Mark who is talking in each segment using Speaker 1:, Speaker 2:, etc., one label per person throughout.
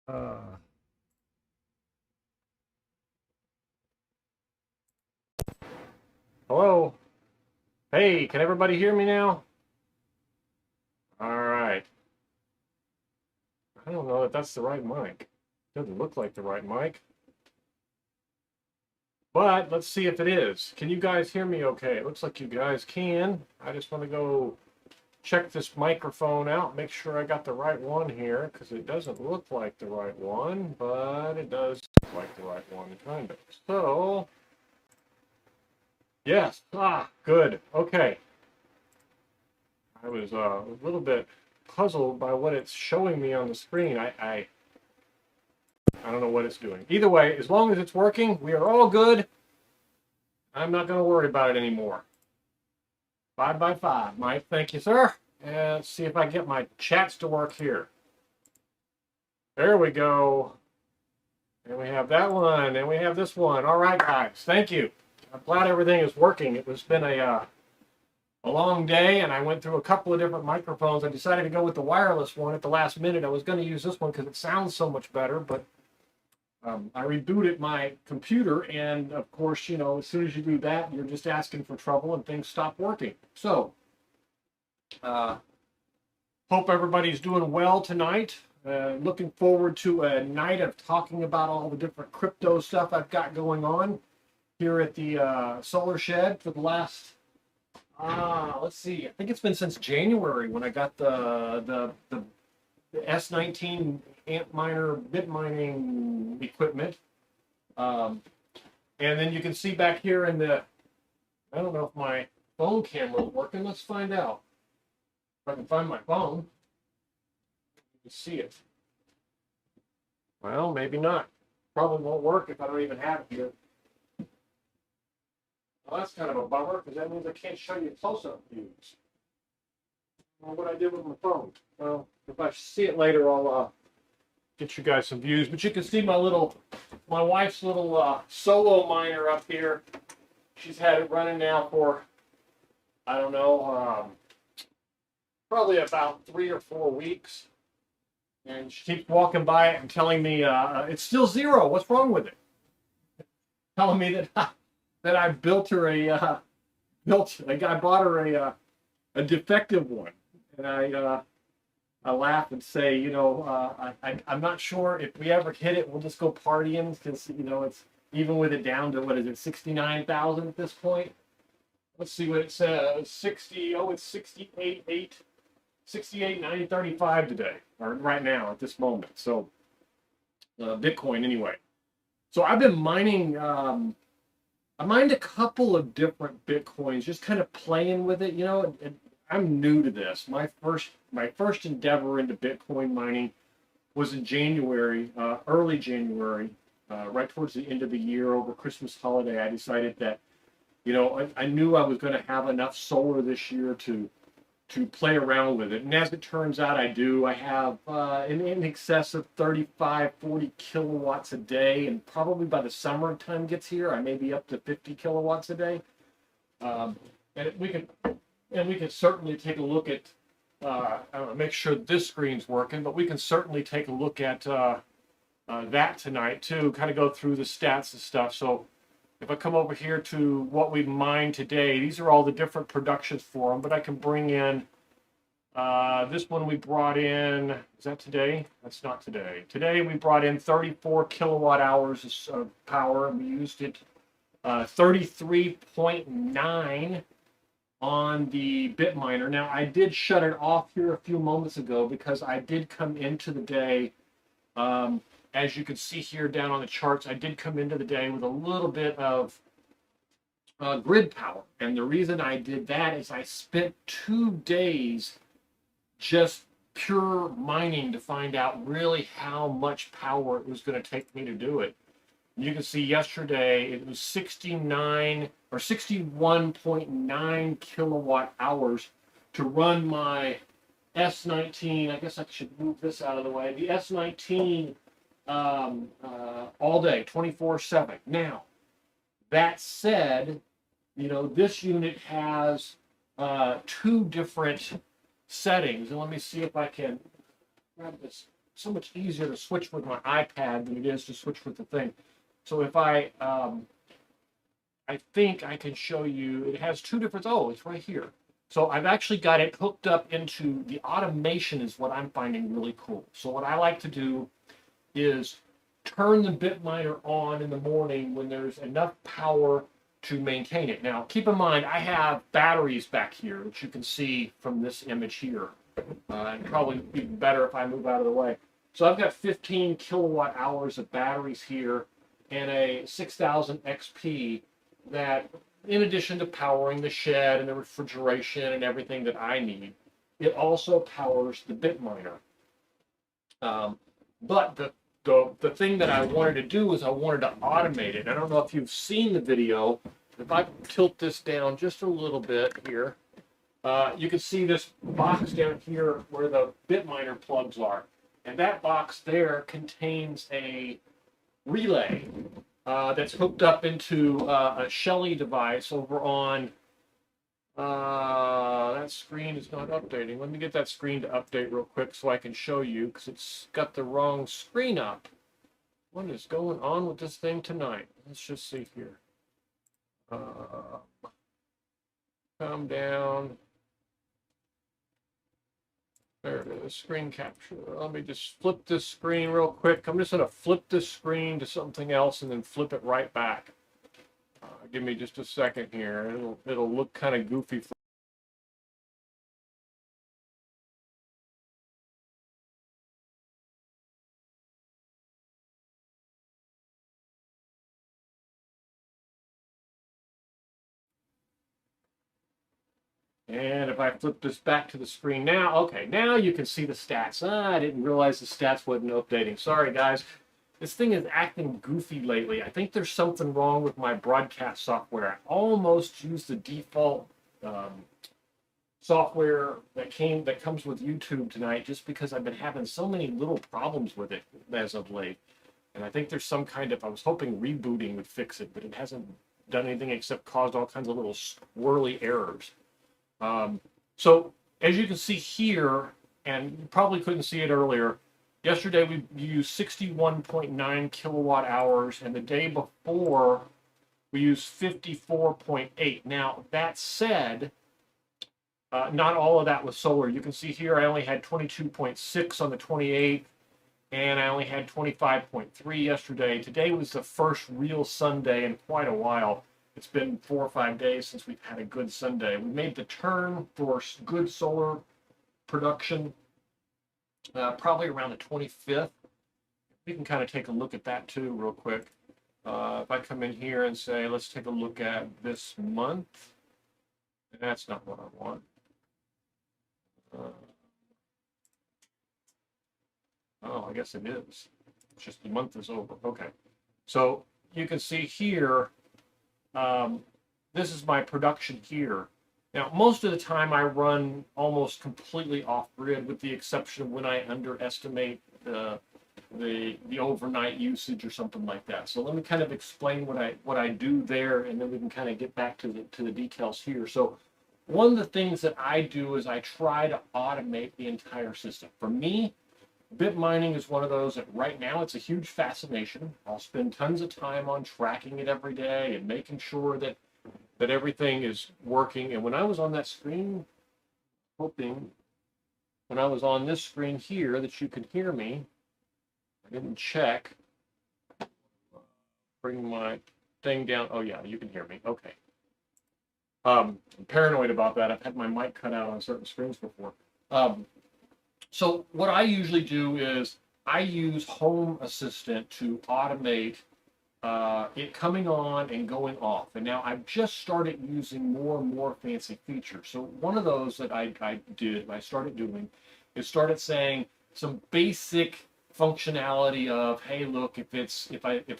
Speaker 1: Uh, Hello. Hey, can everybody hear me now? All right. I don't know if that's the right mic. Doesn't look like the right mic. But let's see if it is. Can you guys hear me okay? It looks like you guys can. I just want to go check this microphone out, make sure I got the right one here, because it doesn't look like the right one, but it does look like the right one, kind of. So, yes. Good. Okay. I was a little bit puzzled by what it's showing me on the screen. I don't know what it's doing. Either way, as long as it's working, we are all good. I'm not going to worry about it anymore. 5 by 5, Mike. Thank you, sir. And let's see if I get my chats to work here. There we go. And we have that one, and we have this one. All right, guys. Thank you. I'm glad everything is working. It was been a long day, and I went through a couple of different microphones. I decided to go with the wireless one at the last minute. I was going to use this one because it sounds so much better, but I rebooted my computer, and of course, you know, as soon as you do that, you're just asking for trouble, and things stop working. So, hope everybody's doing well tonight. Looking forward to a night of talking about all the different crypto stuff I've got going on here at the Solar Shed for the last let's see. I think it's been since January when I got the S19 Antminer bit mining equipment. And then you can see back here in the, I don't know if my phone camera is working. Let's find out. If I can find my phone, you can see it. Well, maybe not. Probably won't work if I don't even have it here. Well, that's kind of a bummer because that means I can't show you close-up views. I don't know what I did with my phone. Well, if I see it later, I'll get you guys some views. But you can see my wife's little solo miner up here. She's had it running now for, I don't know, probably about 3 or 4 weeks. And she keeps walking by it and telling me it's still zero. What's wrong with it? Telling me that I built her I bought her a defective one, and I laugh and say, you know, I'm not sure if we ever hit it, we'll just go partying because you know it's even with it down to what is it 69,000 at this point. Let's see what it says. 60. Oh, it's 68,935 today, or right now at this moment. So Bitcoin anyway. So I've been mining. I mined a couple of different Bitcoins, just kind of playing with it. You know, I'm new to this. My first endeavor into Bitcoin mining was in January, early January, right towards the end of the year over Christmas holiday. I decided that, you know, I knew I was going to have enough solar this year to play around with it. And as it turns out, I do. I have in excess of 35, 40 kilowatts a day. And probably by the summertime gets here, I may be up to 50 kilowatts a day. And we can certainly take a look at, I don't know, make sure this screen's working, but we can certainly take a look at that tonight too, kind of go through the stats and stuff. So if I come over here to what we mined today, these are all the different productions for them, but I can bring in this one we brought in, is that today? That's not today. Today we brought in 34 kilowatt hours of power. We used it 33.9 on the bit miner. Now I did shut it off here a few moments ago because I did come into the day, as you can see here down on the charts, I did come into the day with a little bit of grid power. And the reason I did that is I spent 2 days just pure mining to find out really how much power it was going to take me to do it. You can see yesterday it was 69 or 61.9 kilowatt hours to run my S19. I guess I should move this out of the way. The S19 all day, 24/7. Now, that said, you know, this unit has 2 different settings. And let me see if I can grab this so much easier to switch with my iPad than it is to switch with the thing. So if I think I can show you, it has two different, oh, it's right here. So I've actually got it hooked up into the automation is what I'm finding really cool. So what I like to do is turn the bit miner on in the morning when there's enough power to maintain it. Now, keep in mind, I have batteries back here, which you can see from this image here. And probably be better if I move out of the way. So I've got 15 kilowatt hours of batteries here and a 6000 XP that, in addition to powering the shed and the refrigeration and everything that I need, it also powers the bit miner. But the thing that I wanted to do is I wanted to automate it. I don't know if you've seen the video. If I tilt this down just a little bit here, you can see this box down here where the bit miner plugs are. And that box there contains a relay that's hooked up into a Shelly device over on, that screen is not updating. Let me get that screen to update real quick so I can show you, because it's got the wrong screen up. What is going on with this thing tonight? Let's just see here. Come down. There it is, screen capture. Let me just flip this screen real quick. I'm just going to flip this screen to something else and then flip it right back. Give me just a second here. It'll look kind of goofy. And if I flip this back to the screen now, okay, now you can see the stats. I didn't realize the stats wasn't updating. Sorry, guys. This thing is acting goofy lately. I think there's something wrong with my broadcast software. I almost used the default software that comes with YouTube tonight just because I've been having so many little problems with it as of late. And I think there's some kind of, I was hoping rebooting would fix it, but it hasn't done anything except caused all kinds of little swirly errors. So as you can see here, and you probably couldn't see it earlier, yesterday we used 61.9 kilowatt hours, and the day before we used 54.8. Now, that said, not all of that was solar. You can see here I only had 22.6 on the 28th, and I only had 25.3 yesterday. Today was the first real Sunday in quite a while. It's been 4 or 5 days since we've had a good Sunday. We made the turn for good solar production probably around the 25th. We can kind of take a look at that too real quick. If I come in here and say, let's take a look at this month. That's not what I want. Oh, I guess it is. It's just the month is over. Okay. So you can see here, this is my production here. Now, most of the time I run almost completely off-grid, with the exception of when I underestimate the overnight usage or something like that. So let me kind of explain what I do there, and then we can kind of get back to the details here. So one of the things that I do is I try to automate the entire system. For me, bit mining is one of those that right now it's a huge fascination. I'll spend tons of time on tracking it every day and making sure that everything is working. And when I was on that screen, when I was on this screen here that you could hear me, I didn't check. Bring my thing down. Oh yeah, you can hear me. Okay. I'm paranoid about that. I've had my mic cut out on certain screens before. So what I usually do is I use Home Assistant to automate it coming on and going off. And now I've just started using more and more fancy features. So one of those that I started doing is started saying some basic functionality of, hey, look, if it's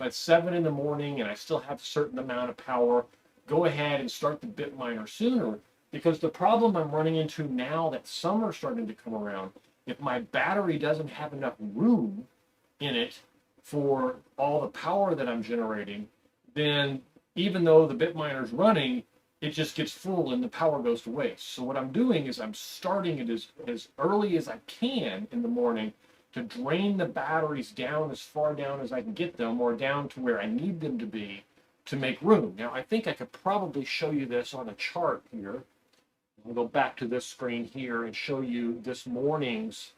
Speaker 1: 7 in the morning and I still have a certain amount of power, go ahead and start the bit miner sooner. Because the problem I'm running into now that summer's starting to come around, if my battery doesn't have enough room in it for all the power that I'm generating, then even though the bit miner's running, it just gets full and the power goes to waste. So what I'm doing is I'm starting it as early as I can in the morning to drain the batteries down as far down as I can get them, or down to where I need them to be, to make room. Now, I think I could probably show you this on a chart here. I'll go back to this screen here and show you this morning's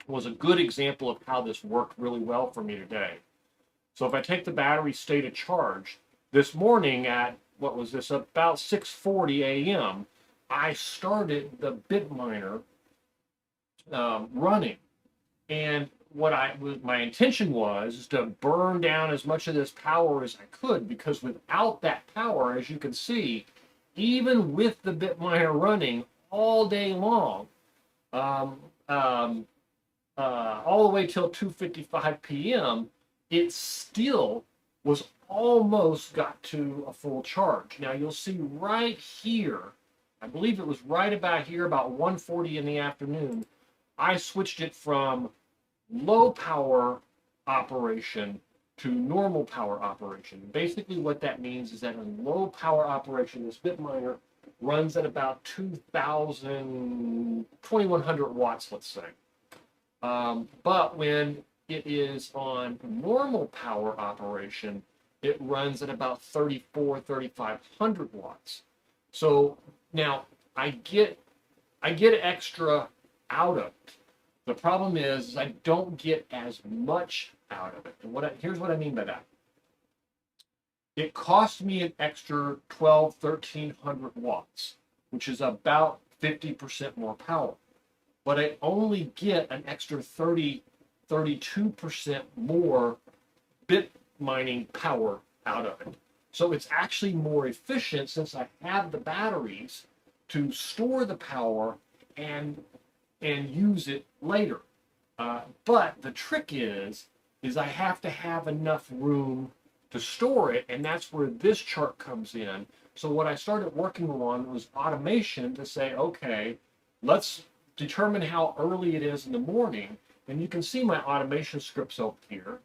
Speaker 1: was a good example of how this worked really well for me today. So if I take the battery state of charge, this morning at, what was this, about 6:40 a.m., I started the bit miner running. And my intention was to burn down as much of this power as I could, because without that power, as you can see, even with the bit miner running all day long, all the way till 2:55 p.m., it still was almost got to a full charge. Now you'll see right here, I believe it was right about here, about 1:40 in the afternoon, I switched it from low power operation to normal power operation. Basically what that means is that in low power operation, this bit miner runs at about 2100 watts, let's say. But when it is on normal power operation, it runs at about 3,500 watts. So now I get extra out of it. The problem is I don't get as much out of it. And here's what I mean by that. It cost me an extra 1,300 watts, which is about 50% more power. But I only get an extra 32% more bit mining power out of it. So it's actually more efficient, since I have the batteries to store the power and use it later. But the trick is I have to have enough room to store it, and that's where this chart comes in. So what I started working on was automation to say, okay, let's determine how early it is in the morning. And you can see my automation scripts over here.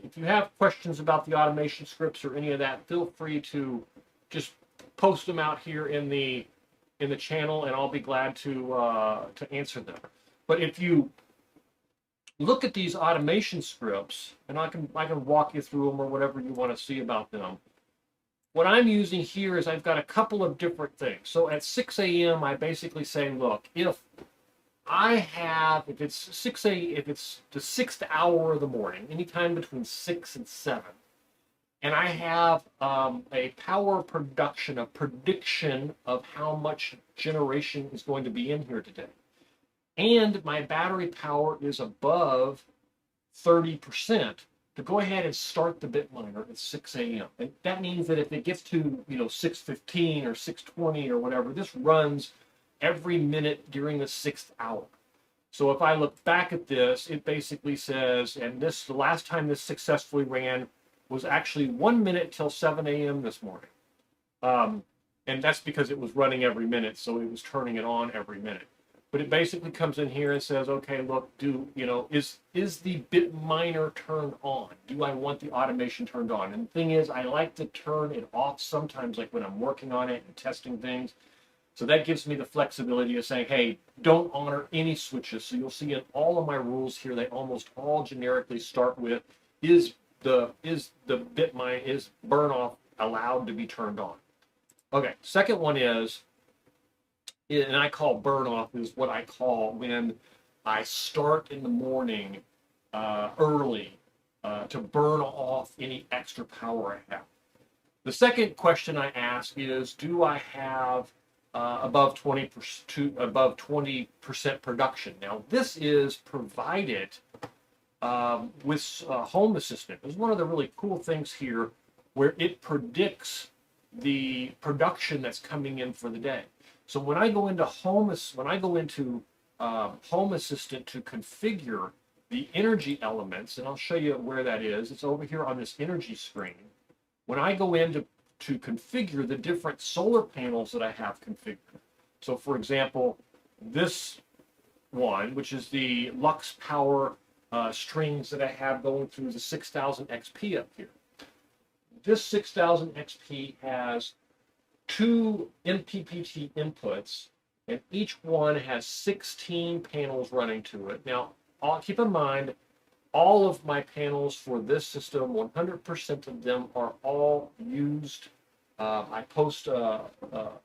Speaker 1: If you have questions about the automation scripts or any of that, feel free to just post them out here in the channel, and I'll be glad to answer them. But if you look at these automation scripts, and I can walk you through them or whatever you want to see about them. What I'm using here is I've got a couple of different things. So at 6 a.m., I basically say, look, if it's the 6th hour of the morning, anytime between 6 and 7, and I have a power production, a prediction of how much generation is going to be in here today, and my battery power is above 30%, to go ahead and start the bit miner at 6 a.m. And that means that if it gets to 6:15 or 6:20 or whatever, this runs every minute during the 6th hour. So if I look back at this, it basically says, and the last time this successfully ran was actually 1 minute till 7 a.m. this morning. And that's because it was running every minute, so it was turning it on every minute. But it basically comes in here and says, okay, look, is the bit miner turned on? Do I want the automation turned on? And the thing is, I like to turn it off sometimes, like when I'm working on it and testing things. So that gives me the flexibility of saying, hey, don't honor any switches. So you'll see in all of my rules here, they almost all generically start with, is the burn off allowed to be turned on? Okay, second one is, and I call burn off, is what I call when I start in the morning early to burn off any extra power I have. The second question I ask is, do I have above 20% production? Now, this is provided with Home Assistant. It's one of the really cool things here, where it predicts the production that's coming in for the day. So when I go into Home Assistant to configure the energy elements, and I'll show you where that is. It's over here on this energy screen. When I go in to configure the different solar panels that I have configured. So for example, this one, which is the Lux Power strings that I have going through the 6000 XP up here. This 6000 XP has 2 MPPT inputs, and each one has 16 panels running to it. Now, keep in mind, all of my panels for this system, 100% of them are all used. I post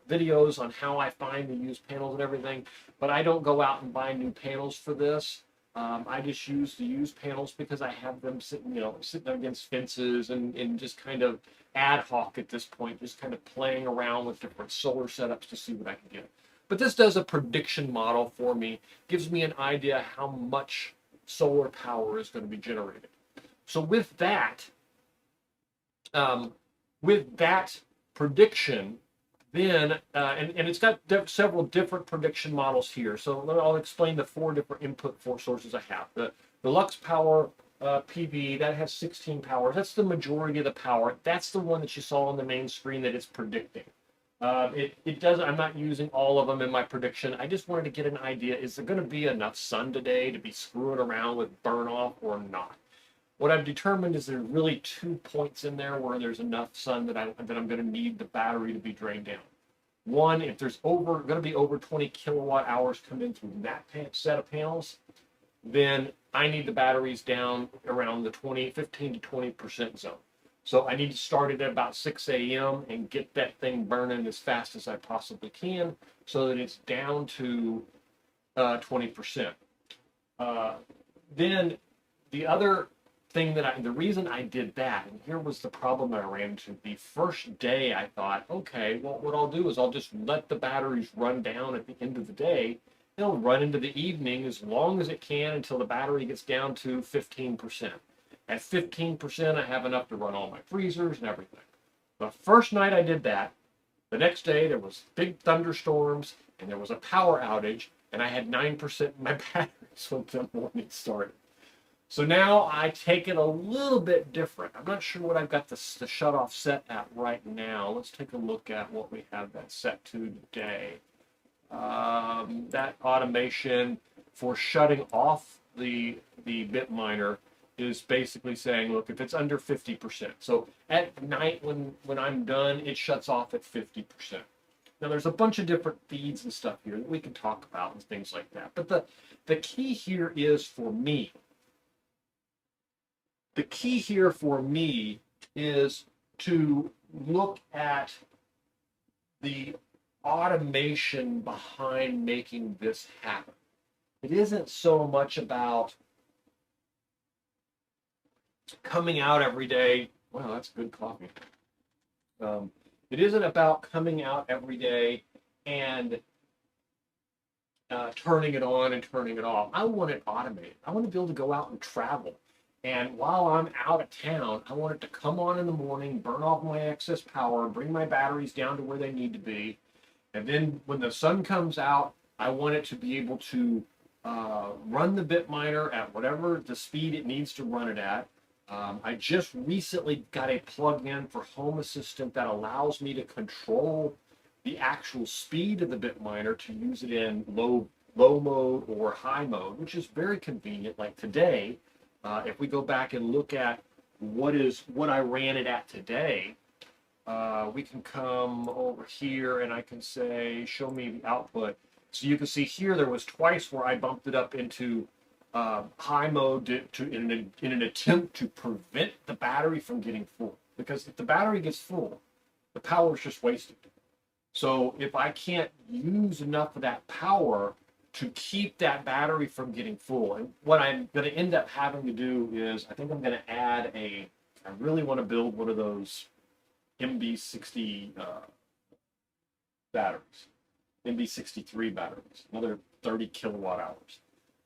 Speaker 1: videos on how I find the used panels and everything, but I don't go out and buy new panels for this. I just use the used panels because I have them sitting against fences and just kind of ad hoc at this point, just kind of playing around with different solar setups to see what I can get. But this does a prediction model for me, gives me an idea how much solar power is going to be generated. So with that prediction, then and it's got several different prediction models here. So I'll explain the 4 different input sources I have. The Lux Power PV, that has 16 powers. That's the majority of the power. That's the one that you saw on the main screen that it's predicting. It does. I'm not using all of them in my prediction. I just wanted to get an idea. Is there going to be enough sun today to be screwing around with burn off or not? What I've determined is there's really 2 points in there where there's enough sun that I'm going to need the battery to be drained down. One, if there's going to be over 20 kilowatt hours come in through that set of panels, then I need the batteries down around the 15 to 20% zone. So I need to start it at about 6 a.m. and get that thing burning as fast as I possibly can so that it's down to 20%. Then the other thing the reason I did that, and here was the problem I ran into. The first day I thought, okay, well, what I'll do is I'll just let the batteries run down at the end of the day. It'll run into the evening as long as it can until the battery gets down to 15%. At 15%, I have enough to run all my freezers and everything. The first night I did that, the next day there was big thunderstorms and there was a power outage, and I had 9% in my batteries when the morning started. So now I take it a little bit different. I'm not sure what I've got the shut-off set at right now. Let's take a look at what we have that set to today. That automation for shutting off the bit miner is basically saying, look, if it's under 50%. So at night when I'm done, it shuts off at 50%. Now there's a bunch of different feeds and stuff here that we can talk about and things like that. But the key here is for me. The key here for me is to look at the automation behind making this happen. It isn't so much about coming out every day. Wow, that's good coffee. It isn't about coming out every day and turning it on and turning it off. I want it automated. I want to be able to go out and travel. And while I'm out of town, I want it to come on in the morning, burn off my excess power, bring my batteries down to where they need to be. And then when the sun comes out, I want it to be able to run the bit miner at whatever the speed it needs to run it at. I just recently got a plug-in for Home Assistant that allows me to control the actual speed of the bit miner to use it in low mode or high mode, which is very convenient. Like today, if we go back and look at what I ran it at today, we can come over here and I can say, show me the output. So you can see here there was twice where I bumped it up into high mode in an attempt to prevent the battery from getting full. Because if the battery gets full, the power is just wasted. So if I can't use enough of that power to keep that battery from getting full, and what I'm going to end up having to do is, I think I'm going to add I really want to build one of those MB60 batteries, MB63 batteries, another 30 kilowatt hours.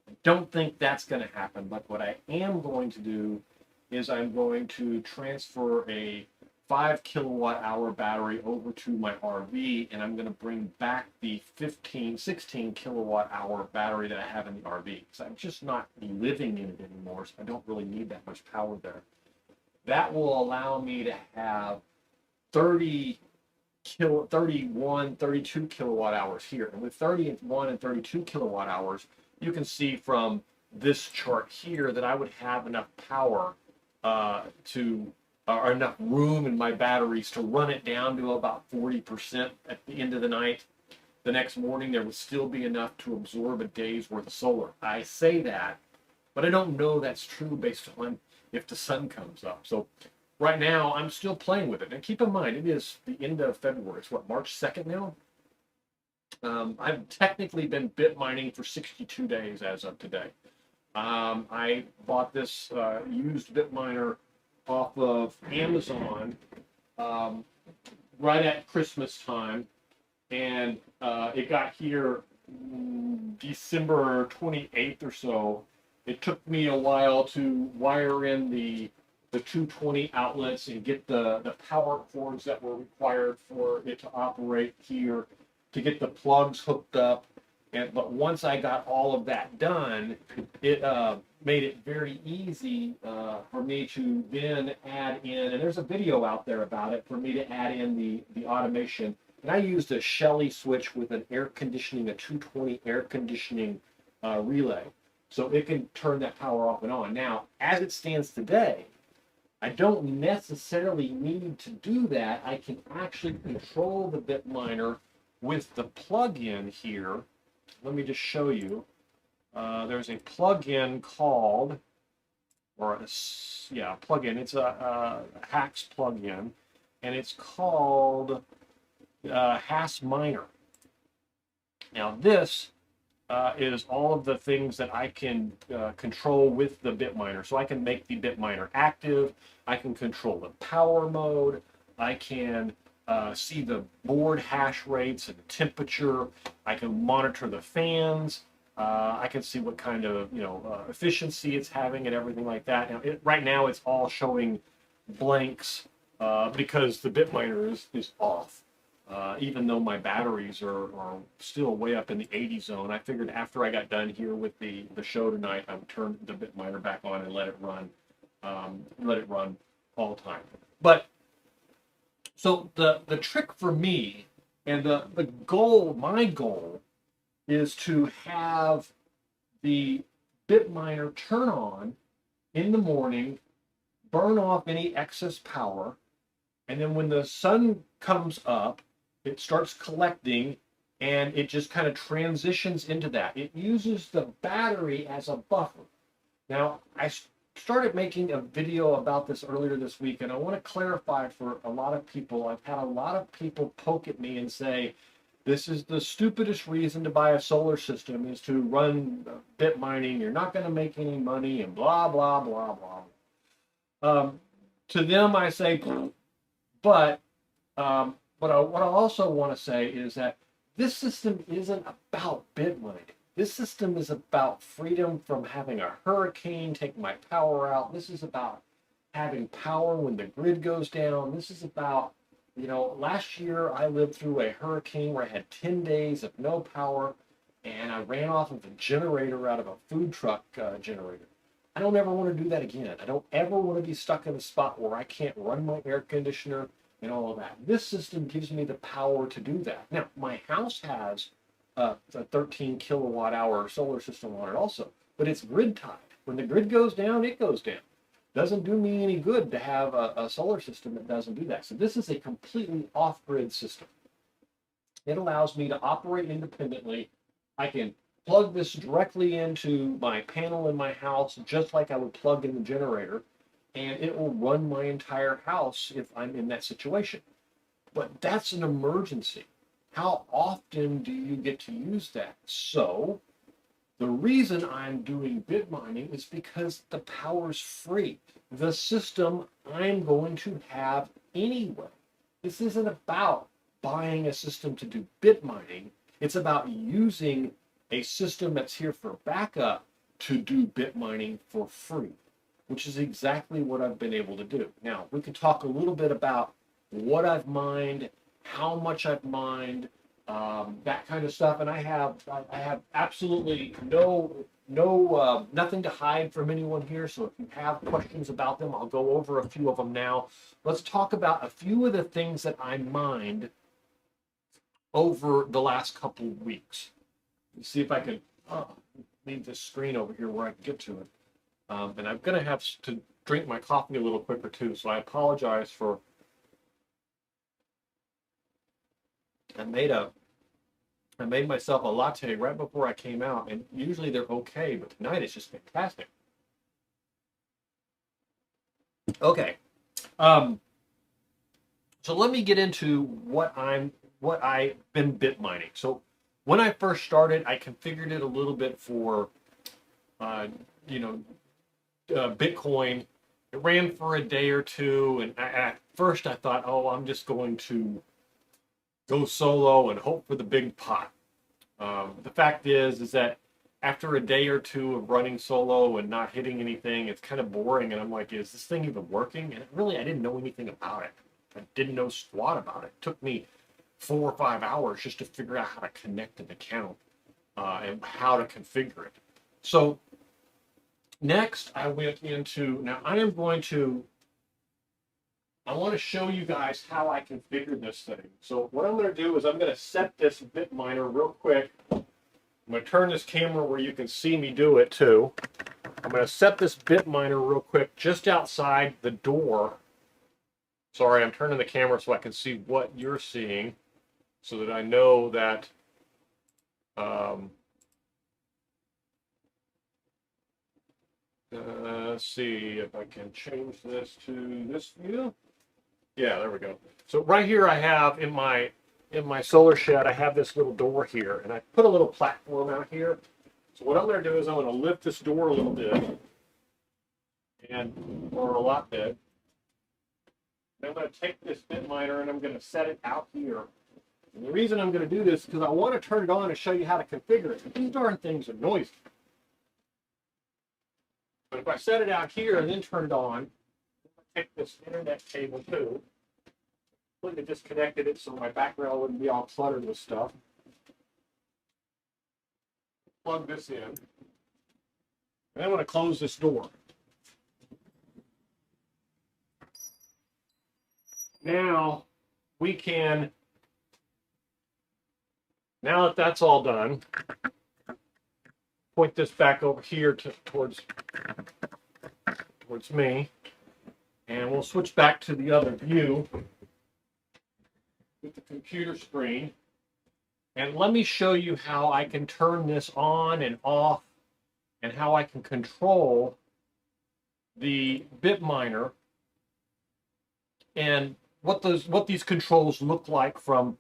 Speaker 1: I don't think that's going to happen, but what I am going to do is I'm going to transfer a 5 kilowatt hour battery over to my RV, and I'm going to bring back the 16 kilowatt hour battery that I have in the RV, because I'm just not living in it anymore, so I don't really need that much power there. That will allow me to have 31, 32 kilowatt hours here. And with 31 and 32 kilowatt hours, you can see from this chart here that I would have enough power or enough room in my batteries to run it down to about 40% at the end of the night. The next morning, there would still be enough to absorb a day's worth of solar. I say that but I don't know that's true based on if the sun comes up. So right now I'm still playing with it. And keep in mind, it is the end of February. It's what, March 2nd now? I've technically been bit mining for 62 days as of today. I bought this used bit miner off of Amazon um, right at Christmas time, and it got here December 28th or so. It took me a while to wire in the 220 outlets and get the power cords that were required for it to operate here, to get the plugs hooked up. But once I got all of that done, it made it very easy for me to then add in, and there's a video out there about it, for me to add in the automation. And I used a Shelly switch with an air conditioning, a 220 air conditioning relay. So it can turn that power off and on. Now, as it stands today, I don't necessarily need to do that. I can actually control the bit miner with the plug-in here. Let me just show you. There's a plug-in called, plug-in. It's a Hacks plug-in, and it's called Hass Miner. Now this is all of the things that I can control with the bit miner. So I can make the bit miner active. I can control the power mode. I can see the board hash rates and temperature. I can monitor the fans. I can see what kind of efficiency it's having and everything like that. Now, right now it's all showing blanks because the bit miner is off. Even though my batteries are still way up in the 80 zone, I figured after I got done here with the show tonight, I would turn the bit miner back on and let it run all the time. But so the trick for me and the goal, my goal, is to have the bit miner turn on in the morning, burn off any excess power, and then when the sun comes up, it starts collecting, and it just kind of transitions into that. It uses the battery as a buffer. Now, I started making a video about this earlier this week, and I want to clarify for a lot of people. I've had a lot of people poke at me and say, this is the stupidest reason to buy a solar system, is to run bit mining. You're not going to make any money, and blah, blah, blah, blah. To them, I say, but what I also want to say is that this system isn't about bit mining. This system is about freedom from having a hurricane take my power out. This is about having power when the grid goes down. This is about, last year I lived through a hurricane where I had 10 days of no power, and I ran off of a generator out of a food truck generator. I don't ever want to do that again. I don't ever want to be stuck in a spot where I can't run my air conditioner and all of that. This system gives me the power to do that. Now, my house has a 13 kilowatt hour solar system on it also, but it's grid tied. When the grid goes down, it goes down. Doesn't do me any good to have a solar system that doesn't do that. So this is a completely off-grid system. It allows me to operate independently. I can plug this directly into my panel in my house, just like I would plug in the generator, and it will run my entire house if I'm in that situation. But that's an emergency. How often do you get to use that? So the reason I'm doing bit mining is because the power's free. The system I'm going to have anyway. This isn't about buying a system to do bit mining. It's about using a system that's here for backup to do bit mining for free, which is exactly what I've been able to do. Now, we can talk a little bit about what I've mined, how much I've mined, that kind of stuff. And I have absolutely nothing to hide from anyone here. So if you have questions about them, I'll go over a few of them now. Let's talk about a few of the things that I mined over the last couple of weeks. Let's see if I can leave this screen over here where I can get to it. And I'm going to have to drink my coffee a little quicker too, so I apologize for. I made myself a latte right before I came out, and usually they're okay, but tonight it's just fantastic. Okay. So let me get into what I've been bit mining. So when I first started, I configured it a little bit for, uh, you know, Bitcoin. It ran for a day or two, and at first I thought, oh, I'm just going to go solo and hope for the big pot. The fact is that after a day or two of running solo and not hitting anything, it's kind of boring. And I'm like, is this thing even working? And really, I didn't know anything about it. I didn't know squat about it. It took me 4 or 5 hours just to figure out how to connect an account and how to configure it. So next, I went into, now I want to show you guys how I configure this thing. So what I'm going to do is I'm going to set this bit miner real quick. I'm going to turn this camera where you can see me do it too. I'm going to set this bit miner real quick just outside the door. Sorry, I'm turning the camera so I can see what you're seeing so that I know that let's see if I can change this to this view. Yeah, there we go. So right here I have in my solar shed, I have this little door here, and I put a little platform out here. So what I'm going to do is I'm going to lift this door a little bit, or a lot bit. And I'm going to take this bit miner and I'm going to set it out here. And the reason I'm going to do this is because I want to turn it on and show you how to configure it. But these darn things are noisy. But if I set it out here and then turn it on, take this internet cable too. Completely disconnected it so my background wouldn't be all cluttered with stuff. Plug this in. And I'm going to close this door. Now we can, now that that's all done, point this back over here towards me, and we'll switch back to the other view with the computer screen. And let me show you how I can turn this on and off and how I can control the bit miner and what these controls look like from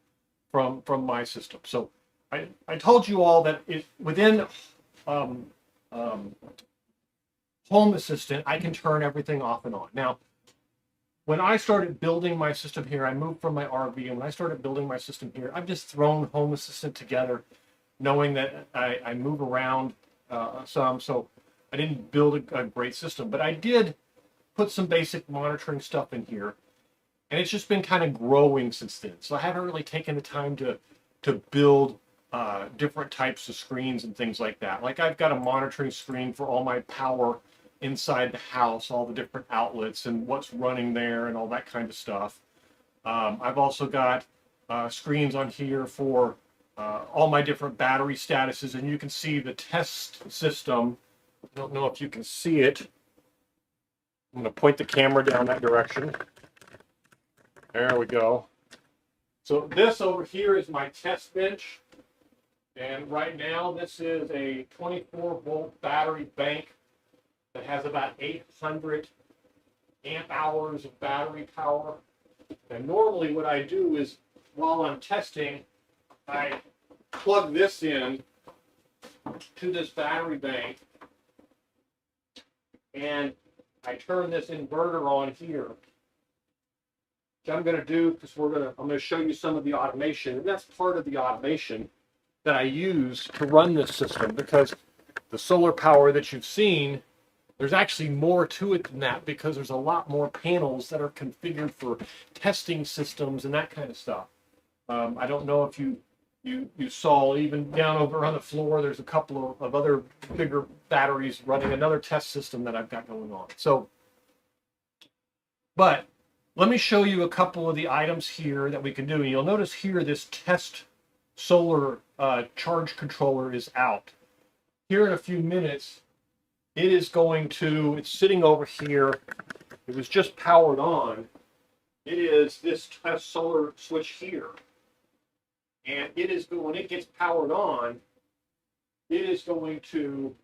Speaker 1: my system. So I told you all that within Home Assistant, I can turn everything off and on. Now, when I started building my system here, I moved from my RV, and when I started building my system here, I've just thrown Home Assistant together, knowing that I move around some, so I didn't build a great system. But I did put some basic monitoring stuff in here, and it's just been kind of growing since then. So I haven't really taken the time to build different types of screens and things like that. Like I've got a monitoring screen for all my power inside the house, all the different outlets and what's running there and all that kind of stuff. I've also got screens on here for all my different battery statuses, and you can see the test system. I don't know if you can see it. I'm going to point the camera down that direction. There we go. So this over here is my test bench. And right now, this is a 24-volt battery bank that has about 800 amp hours of battery power. And normally what I do is, while I'm testing, I plug this in to this battery bank, and I turn this inverter on here. Which I'm going to do because I'm going to show you some of the automation, and that's part of the automation that I use to run this system, because the solar power that you've seen, there's actually more to it than that, because there's a lot more panels that are configured for testing systems and that kind of stuff. I don't know if you saw, even down over on the floor, there's a couple of other bigger batteries running another test system that I've got going on. So, but let me show you a couple of the items here that we can do. And you'll notice here this test solar charge controller is out. Here in a few minutes, it's sitting over here. It was just powered on. It is this test solar switch here. And when it gets powered on, it is going to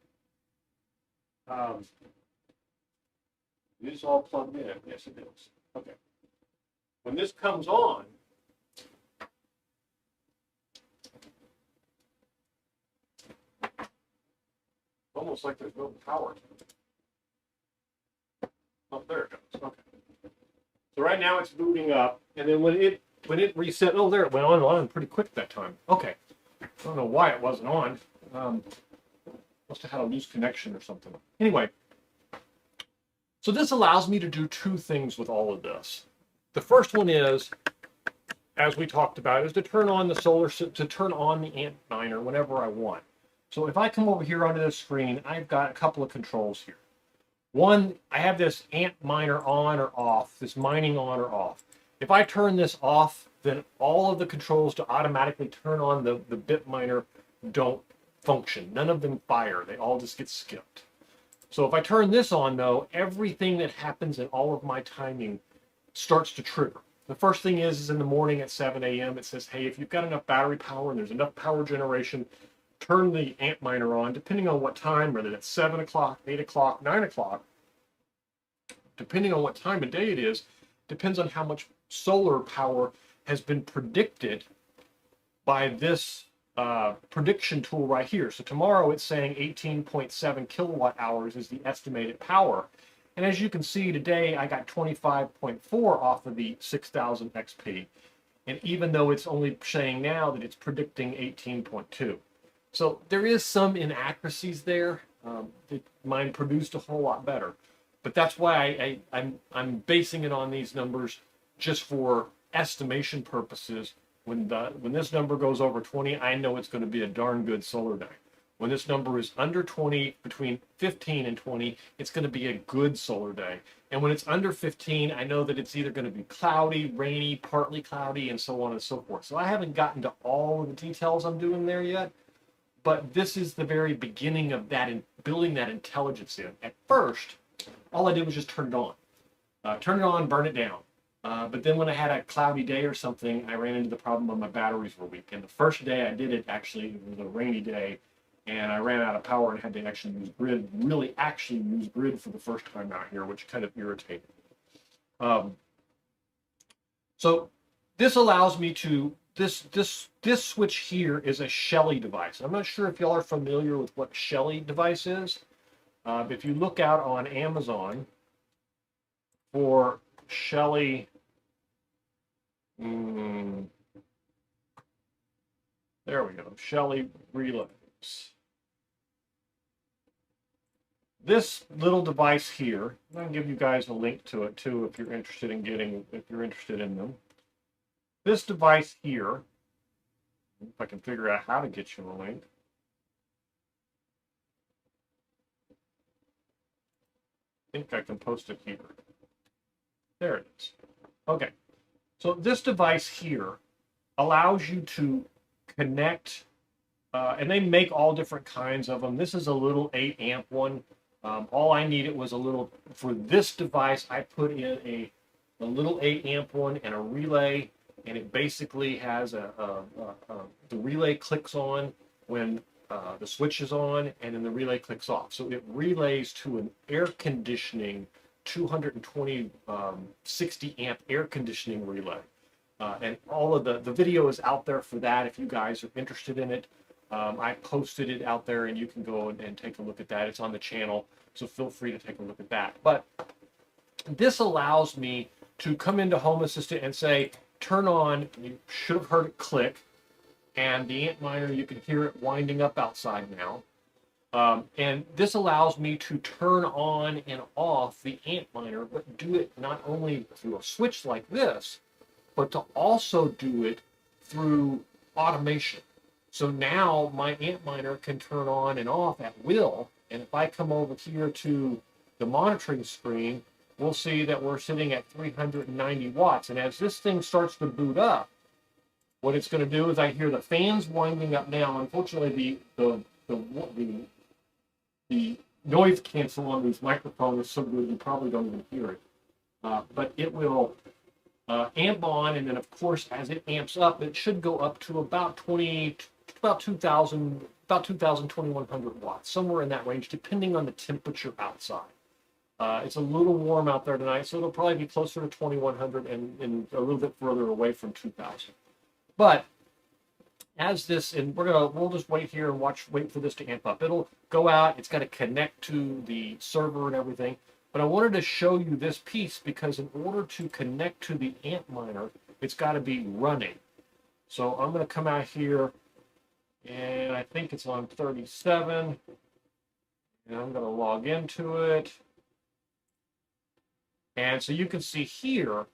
Speaker 1: It is all plugged in. Yes, it is. Okay. When this comes on, almost like there's no power to it. Oh, there it goes. Okay. So right now it's booting up, and then when it reset, oh, there it went on pretty quick that time. Okay. I don't know why it wasn't on. Must have had a loose connection or something. Anyway, so this allows me to do two things with all of this. The first one is, as we talked about, is to turn on the turn on the amp miner whenever I want. So if I come over here onto this screen, I've got a couple of controls here. One, I have this amp miner on or off, this mining on or off. If I turn this off, then all of the controls to automatically turn on the bit miner don't function. None of them fire. They all just get skipped. So if I turn this on, though, everything that happens in all of my timing starts to trigger. The first thing is in the morning at 7 a.m. it says, hey, if you've got enough battery power and there's enough power generation, turn the amp miner on, depending on what time, whether it's 7 o'clock, 8 o'clock, 9 o'clock, depending on what time of day it is, depends on how much solar power has been predicted by this prediction tool right here. So tomorrow it's saying 18.7 kilowatt hours is the estimated power. And as you can see today, I got 25.4 off of the 6000 XP. And even though it's only saying now that it's predicting 18.2. So there is some inaccuracies there. Mine produced a whole lot better. But that's why I'm basing it on these numbers just for estimation purposes. When this number goes over 20, I know it's going to be a darn good solar day. When this number is under 20, between 15 and 20, it's going to be a good solar day. And when it's under 15, I know that it's either going to be cloudy, rainy, partly cloudy, and so on and so forth. So I haven't gotten to all of the details I'm doing there yet, but this is the very beginning of that and building that intelligence in. At first, all I did was just turn it on. Turn it on, burn it down. But then when I had a cloudy day or something, I ran into the problem of my batteries were weak. And the first day I did it, actually, it was a rainy day, and I ran out of power and had to actually use grid, really actually use grid for the first time out here, which kind of irritated me. So this allows me to, this switch here is a Shelly device. I'm not sure if y'all are familiar with what Shelly device is. If you look out on Amazon for Shelly, there we go, Shelly relays. This little device here, I can give you guys a link to it too if you're interested in in them. This device here, if I can figure out how to get you a link. I think I can post it here. There it is. Okay. So this device here allows you to connect, and they make all different kinds of them. This is a little 8 amp one. All I needed was a little, for this device, I put in a little 8 amp one and a relay, and it basically has the relay clicks on when the switch is on, and then the relay clicks off. So it relays to an air conditioning 220 60 amp air conditioning relay. And all of the video is out there for that if you guys are interested in it. I posted it out there and you can go and take a look at that. It's on the channel, so feel free to take a look at that. But this allows me to come into Home Assistant and say, turn on, you should have heard it click, and the amp miner, you can hear it winding up outside now. And this allows me to turn on and off the amp miner, but do it not only through a switch like this, but to also do it through automation. So now my amp miner can turn on and off at will. And if I come over here to the monitoring screen, we'll see that we're sitting at 390 watts. And as this thing starts to boot up, what it's going to do is I hear the fans winding up now. Unfortunately, the noise cancel on these microphones is so good you probably don't even hear it. But it will amp on, and then of course as it amps up, it should go up to about 2,000, 2,100 watts, somewhere in that range, depending on the temperature outside. It's a little warm out there tonight, so it'll probably be closer to 2100 and a little bit further away from 2000. But as this, and we'll just wait here and wait for this to amp up. It'll go out. It's got to connect to the server and everything. But I wanted to show you this piece because in order to connect to the amp miner, it's got to be running. So I'm going to come out here, and I think it's on 37. And I'm going to log into it. And so you can see here,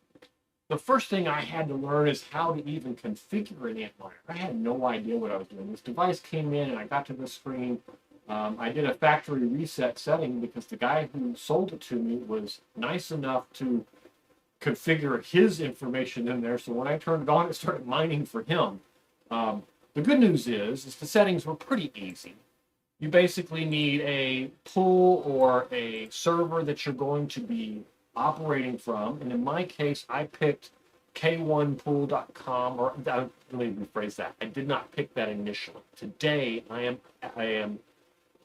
Speaker 1: the first thing I had to learn is how to even configure an amp miner. I had no idea what I was doing. This device came in and I got to this screen. I did a factory reset setting because the guy who sold it to me was nice enough to configure his information in there. So when I turned it on, it started mining for him. The good news is the settings were pretty easy. You basically need a pool or a server that you're going to be operating from, and in my case I picked k1pool.com, or let me rephrase that. I did not pick that initially. Today I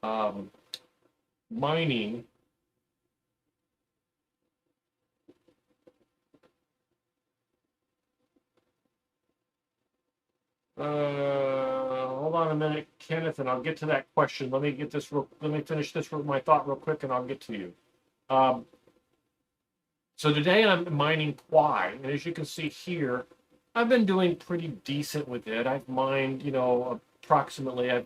Speaker 1: am mining hold on a minute, Kenneth, and I'll get to that question. Let me finish this with my thought real quick and I'll get to you. So today I'm mining Quai, and as you can see here, I've been doing pretty decent with it. I've mined, approximately,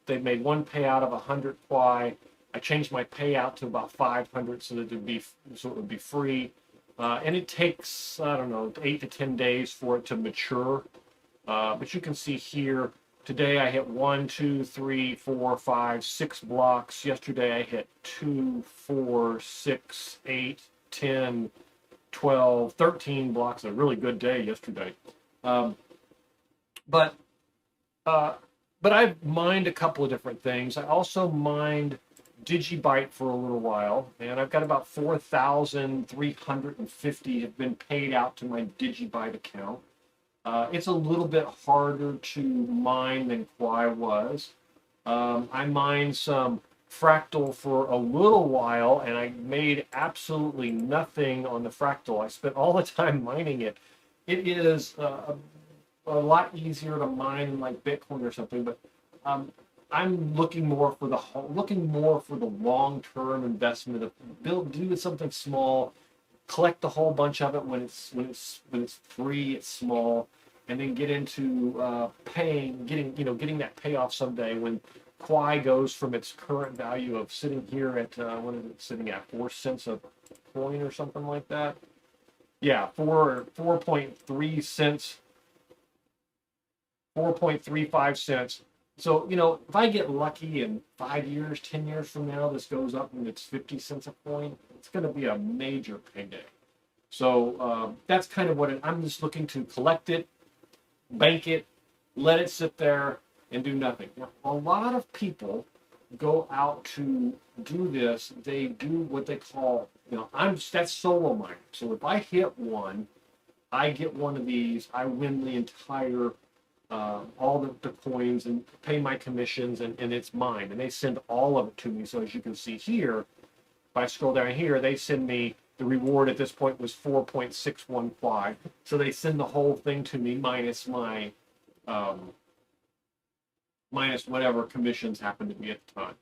Speaker 1: they've made one payout of 100 Quai. I changed my payout to about 500 so that it would be free. And it takes, I don't know, 8 to 10 days for it to mature. But you can see here, today I hit 1, 2, 3, 4, 5, 6 blocks. Yesterday I hit 2, 4, 6, 8, 10, 12, 13 blocks. A really good day yesterday. But I've mined a couple of different things. I also mined Digibyte for a little while, and I've got about 4,350 have been paid out to my Digibyte account. It's a little bit harder to mine than Quai was. I mined some Fractal for a little while, and I made absolutely nothing on the Fractal. I spent all the time mining it. It is a lot easier to mine than like Bitcoin or something, but I'm looking more for the long-term investment of do something small, collect a whole bunch of it when it's free, it's small, and then get into getting that payoff someday when Quai goes from its current value of sitting here at what is it sitting at, 4 cents a coin or something like that. Yeah, 4.3 cents, 4.35 cents. So, if I get lucky in 5 years, 10 years from now, this goes up and it's 50 cents a coin, it's going to be a major payday. So that's kind of what I'm just looking to collect it, bank it, let it sit there, and do nothing. Now, a lot of people go out to do this. They do what they call, that's solo mining. So if I hit one, I get one of these, I win the entire, all the coins and pay my commissions, and it's mine. And they send all of it to me. So as you can see here, if I scroll down here, they send me, the reward at this point was 4.615. So they send the whole thing to me minus my, minus whatever commissions happen to be at the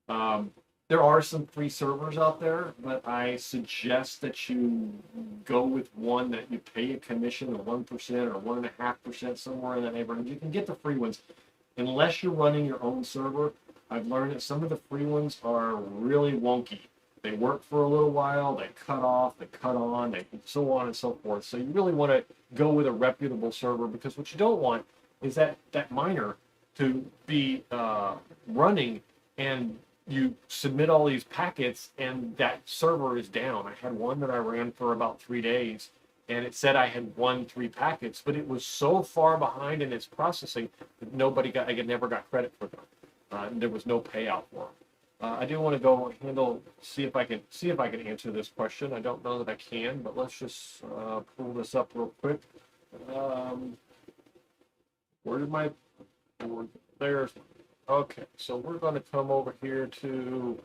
Speaker 1: time. There are some free servers out there, but I suggest that you go with one that you pay a commission of 1% or 1.5%, somewhere in that neighborhood. You can get the free ones. Unless you're running your own server, I've learned that some of the free ones are really wonky. They work for a little while, they cut off, they cut on, they so on and so forth. So you really want to go with a reputable server, because what you don't want is that miner to be running and you submit all these packets and that server is down. I had one that I ran for about 3 days and it said I had won 3 packets, but it was so far behind in its processing that I never got credit for them. There was no payout for them. I do want to go see if I can answer this question. I don't know that I can, but let's just pull this up real quick. Where did my board? There's. Okay, so we're going to come over here to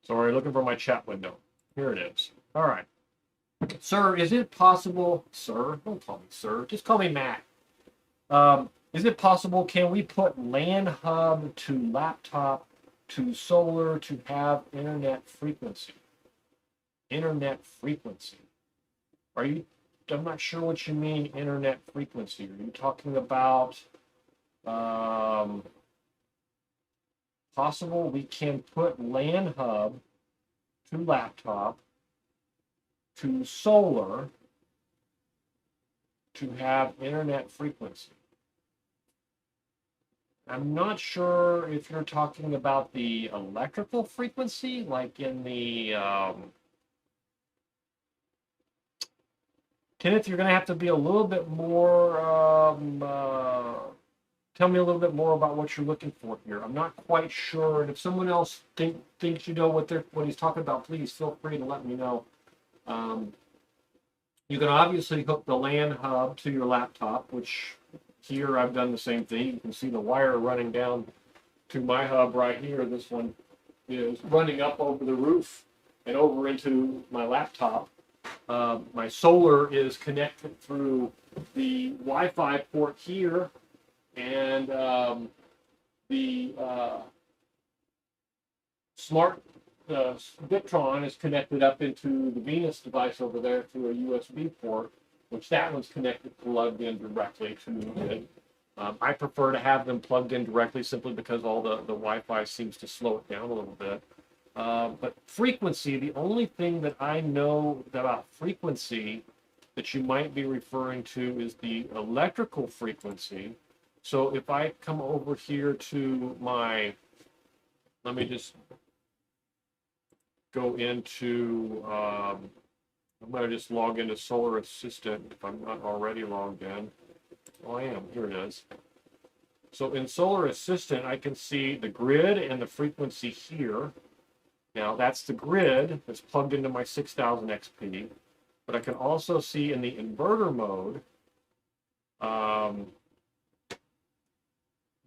Speaker 1: Sorry, looking for my chat window. Here it is. All right. Sir, is it possible, sir, don't call me sir, just call me Matt. Is it possible, can we put LAN hub to laptop to solar to have internet frequency? Internet frequency. Are you, I'm not sure what you mean internet frequency. Are you talking about, possible we can put LAN hub to laptop to solar to have internet frequency? I'm not sure if you're talking about the electrical frequency, like in the Kenneth, you're going to have to be a little bit more, tell me a little bit more about what you're looking for here. I'm not quite sure, and if someone else thinks you know what he's talking about, please feel free to let me know. You can obviously hook the LAN hub to your laptop, which here I've done the same thing. You can see the wire running down to my hub right here. This one is running up over the roof and over into my laptop. My solar is connected through the Wi-Fi port here, and the smart Victron is connected up into the Venus device over there through a USB port, which that one's connected, plugged in directly to it. I prefer to have them plugged in directly simply because all the Wi-Fi seems to slow it down a little bit. But frequency, the only thing that I know about frequency that you might be referring to is the electrical frequency. So if I come over here to my, let me just go into, I'm going to just log into Solar Assistant if I'm not already logged in. Oh, I am. Here it is. So in Solar Assistant, I can see the grid and the frequency here. Now, that's the grid that's plugged into my 6000 XP. But I can also see in the inverter mode,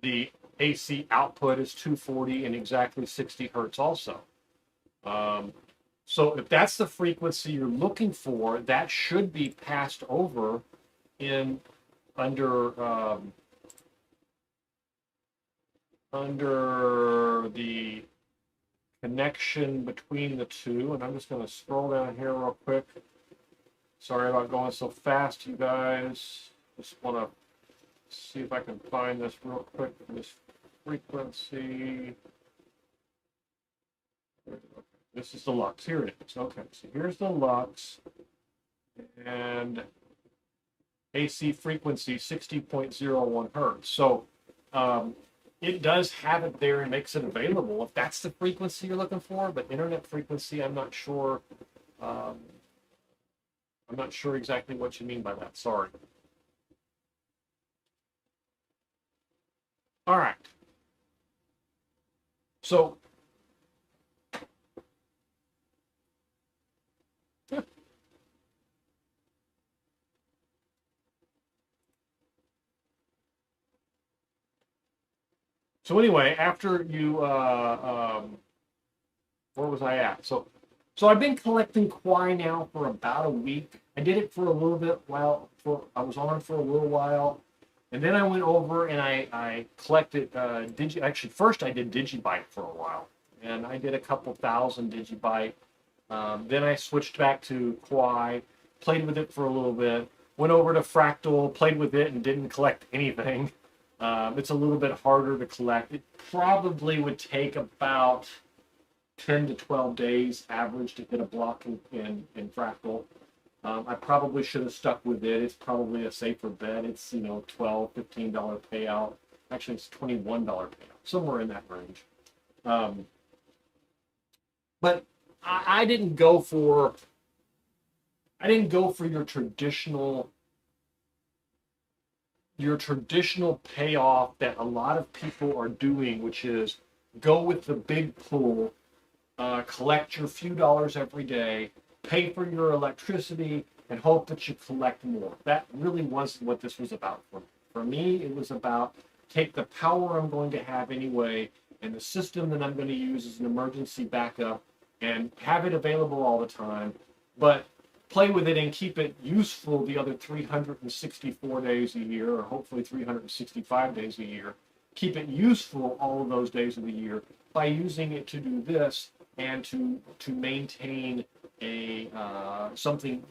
Speaker 1: the AC output is 240 and exactly 60 hertz also. So if that's the frequency you're looking for, that should be passed over in under the connection between the two. And I'm just going to scroll down here real quick. Sorry about going so fast, you guys. Just want to see if I can find this real quick for this frequency. This is the lux. Here it is. Okay, so here's the lux. And AC frequency 60.01 hertz. So it does have it there and makes it available if that's the frequency you're looking for. But internet frequency, I'm not sure. I'm not sure exactly what you mean by that. Sorry. All right. So anyway, after you, where was I at? So I've been collecting Kwai now for about a week. I did it for a little bit I was on for a little while. And then I went over and I collected, actually first I did Digibyte for a while. And I did a couple thousand Digibyte. Then I switched back to Kwai, played with it for a little bit, went over to Fractal, played with it and didn't collect anything. It's a little bit harder to collect. It probably would take about 10 to 12 days average to hit a block in Fractal. I probably should have stuck with it. It's probably a safer bet. It's, $12, $15 payout. Actually, it's $21 payout, somewhere in that range. But I didn't go for your traditional payoff that a lot of people are doing, which is go with the big pool, collect your few dollars every day, pay for your electricity, and hope that you collect more. That really wasn't what this was about for me. For me, it was about take the power I'm going to have anyway, and the system that I'm going to use as an emergency backup, and have it available all the time, but play with it and keep it useful the other 364 days a year, or hopefully 365 days a year. Keep it useful all of those days of the year by using it to do this and to maintain a something,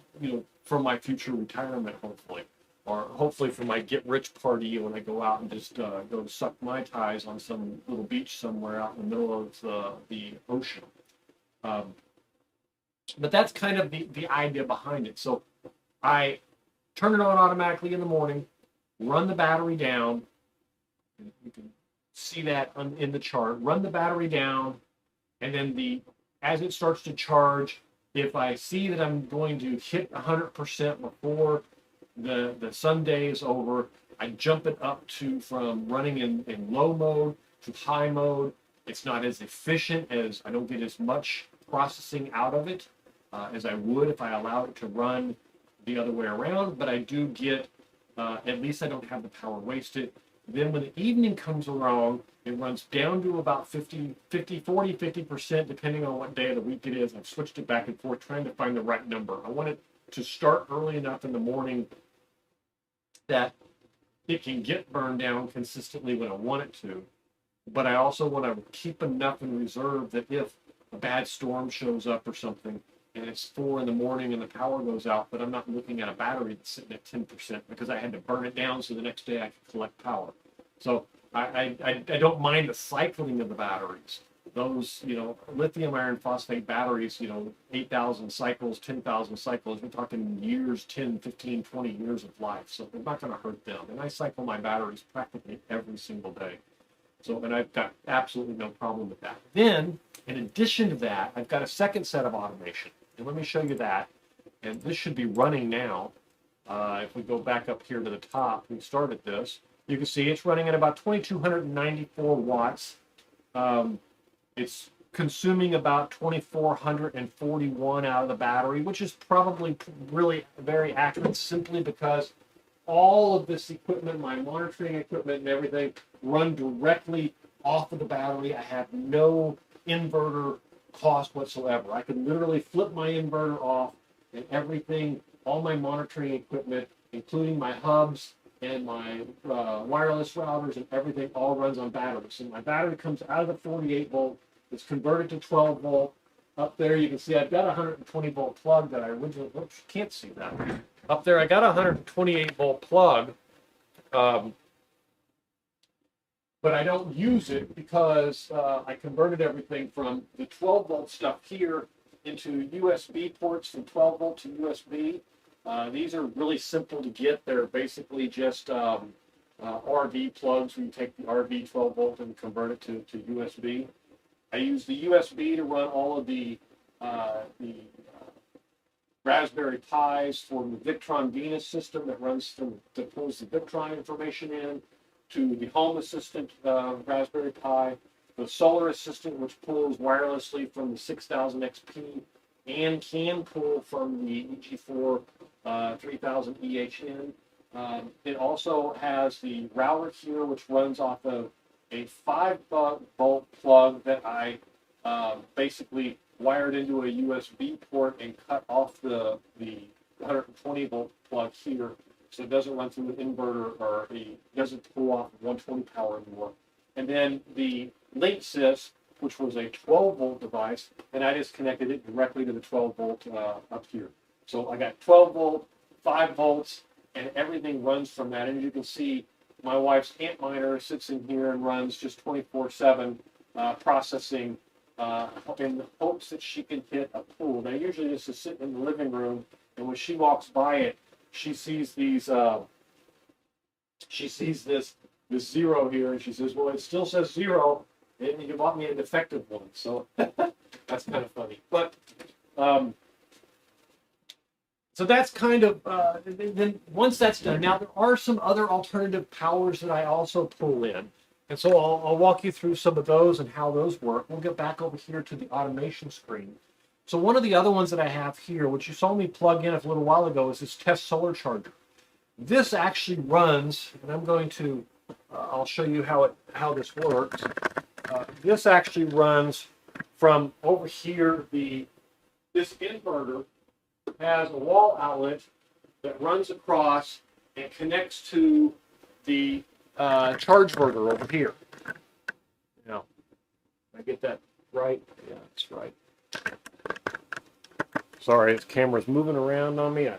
Speaker 1: for my future retirement, hopefully, or hopefully for my get rich party when I go out and just go suck Mai Tais on some little beach somewhere out in the middle of the ocean. But that's kind of the idea behind it. So I turn it on automatically in the morning, run the battery down. You can see that in the chart. Run the battery down, and then as it starts to charge, if I see that I'm going to hit 100% before the Sunday is over, I jump it up from running in low mode to high mode. It's not as efficient, as I don't get as much processing out of it as I would if I allowed it to run the other way around, but I do get, at least I don't have the power wasted. Then when the evening comes around, it runs down to about 40, 50%, depending on what day of the week it is. I've switched it back and forth, trying to find the right number. I want it to start early enough in the morning that it can get burned down consistently when I want it to. But I also want to keep enough in reserve that if a bad storm shows up or something, and it's 4 in the morning and the power goes out, but I'm not looking at a battery that's sitting at 10% because I had to burn it down so the next day I could collect power. So I don't mind the cycling of the batteries. Those, lithium iron phosphate batteries, 8,000 cycles, 10,000 cycles, we're talking years, 10, 15, 20 years of life. So they're not going to hurt them. And I cycle my batteries practically every single day. So, and I've got absolutely no problem with that. Then, in addition to that, I've got a second set of automation. And let me show you that. And this should be running now. If we go back up here to the top, we started this. You can see it's running at about 2,294 watts. It's consuming about 2,441 out of the battery, which is probably really very accurate, simply because all of this equipment, my monitoring equipment and everything, run directly off of the battery. I have no inverter cost whatsoever. I can literally flip my inverter off, and everything, all my monitoring equipment, including my hubs and my wireless routers and everything, all runs on batteries. So my battery comes out of the 48 volt, it's converted to 12 volt. Up there you can see I've got a 120 volt plug that I originally, oops, can't see that. Up there I got a 128 volt plug, but I don't use it because I converted everything from the 12 volt stuff here into USB ports from 12 volt to USB. These are really simple to get. They're basically just RV plugs where you take the RV 12 volt and convert it to USB. I use the USB to run all of the Raspberry Pis for the Victron Venus system that pulls the Victron information in, to the Home Assistant Raspberry Pi, the Solar Assistant, which pulls wirelessly from the 6000 XP and can pull from the EG4 3000 EHN. It also has the router here, which runs off of a 5 volt plug that I basically wired into a USB port and cut off the 120 volt plug here, so it doesn't run through an inverter or doesn't pull off 120 power anymore. And then the LinkSys, which was a 12 volt device, and I just connected it directly to the 12 volt up here. So I got 12 volt, 5 volts, and everything runs from that. And as you can see, my wife's Antminer sits in here and runs just 24/7 processing in the hopes that she can hit a pool. Now, usually this is sitting in the living room, and when she walks by it, she sees these. She sees this zero here, and she says, "Well, it still says 0, and you bought me a defective one." So that's kind of funny. But so that's kind of then once that's done. Now there are some other alternative powers that I also pull in. And so I'll walk you through some of those and how those work. We'll get back over here to the automation screen. So one of the other ones that I have here, which you saw me plug in a little while ago, is this test solar charger. This actually runs, and I'm going to, I'll show you how this works. This actually runs from over here, this inverter has a wall outlet that runs across and connects to the charge inverter over here. Now, I get that right? Yeah, that's right. Sorry, this camera's moving around on me. I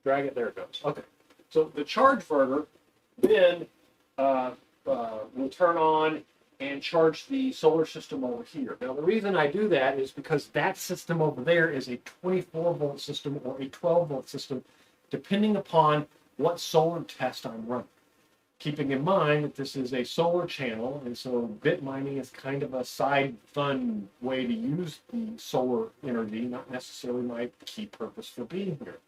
Speaker 1: drag it, there it goes. Okay, so the charge inverter then will turn on and charge the solar system over here. Now, the reason I do that is because that system over there is a 24-volt system or a 12-volt system, depending upon what solar test I'm running. Keeping in mind that this is a solar channel, and so bit mining is kind of a side fun way to use the solar energy, not necessarily my key purpose for being here.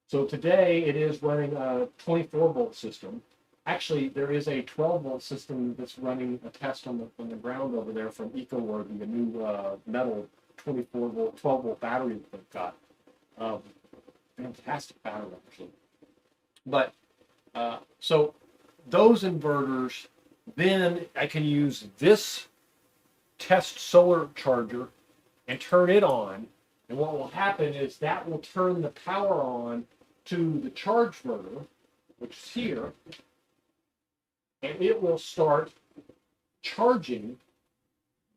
Speaker 1: So today it is running a 24-volt system. Actually, there is a 12-volt system that's running a test on the ground over there from EcoWorthy, the new metal 24-volt, 12-volt battery that they've got. Fantastic battery, actually. But so those inverters, then I can use this test solar charger and turn it on. And what will happen is that will turn the power on to the charge inverter, which is here. And it will start charging.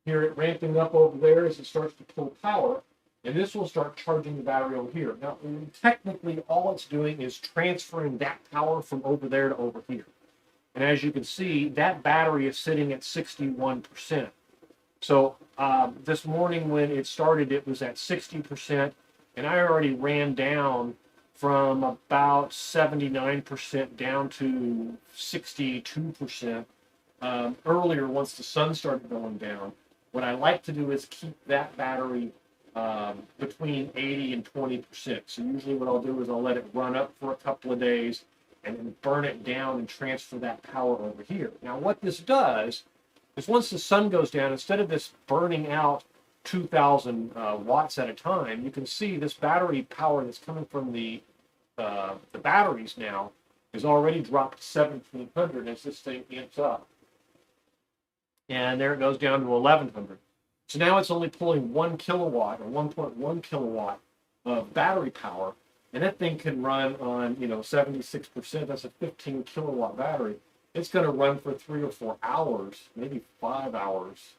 Speaker 1: Hear it ramping up over there as it starts to pull power, and this will start charging the battery over here. Now, technically, all it's doing is transferring that power from over there to over here. And as you can see, that battery is sitting at 61%. So this morning when it started, it was at 60%, and I already ran down from about 79% down to 62% earlier once the sun started going down. What I like to do is keep that battery between 80 and 20%. So usually what I'll do is I'll let it run up for a couple of days and then burn it down and transfer that power over here. Now what this does is once the sun goes down, instead of this burning out 2,000 watts at a time, you can see this battery power that's coming from the batteries now is already dropped to 1,700 as this thing amps up. And there it goes down to 1,100. So now it's only pulling 1 kilowatt or 1.1 kilowatt of battery power, and that thing can run on 76%. That's a 15 kilowatt battery. It's going to run for 3 or 4 hours, maybe 5 hours.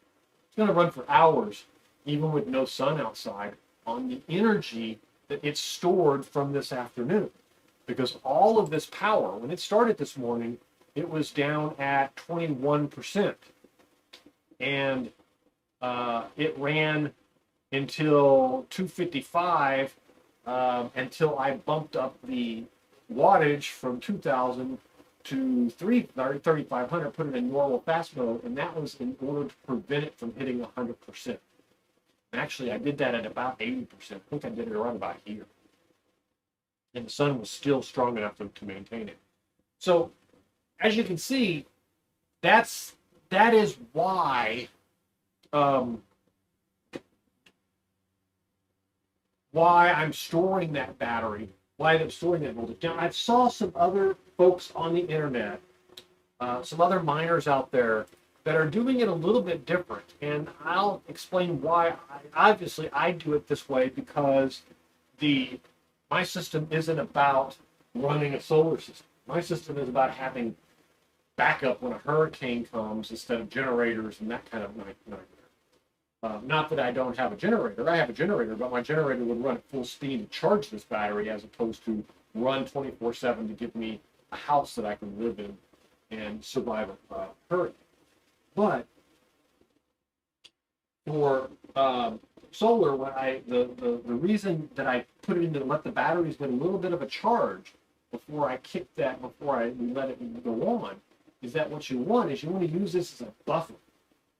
Speaker 1: It's going to run for hours, even with no sun outside, on the energy that it's stored from this afternoon. Because all of this power, when it started this morning, it was down at 21%. And it ran until 255 until I bumped up the wattage from 2,000 to 3,500, put it in normal fast mode, and that was in order to prevent it from hitting 100%. Actually, I did that at about 80%. I think I did it around about here. And the sun was still strong enough to maintain it. So, as you can see, that is why I'm storing that battery, why I'm storing that voltage. Now, I saw some other folks on the internet, some other miners out there that are doing it a little bit different, and I'll explain why. Obviously, I do it this way because my system isn't about running a solar system. My system is about having backup when a hurricane comes instead of generators and that kind of nightmare. Not that I don't have a generator. I have a generator, but my generator would run at full speed to charge this battery as opposed to run 24/7 to give me a house that I can live in and survive a hurricane. But for solar, the reason that I put it in to let the batteries get a little bit of a charge before I let it go on, is that what you want is you want to use this as a buffer.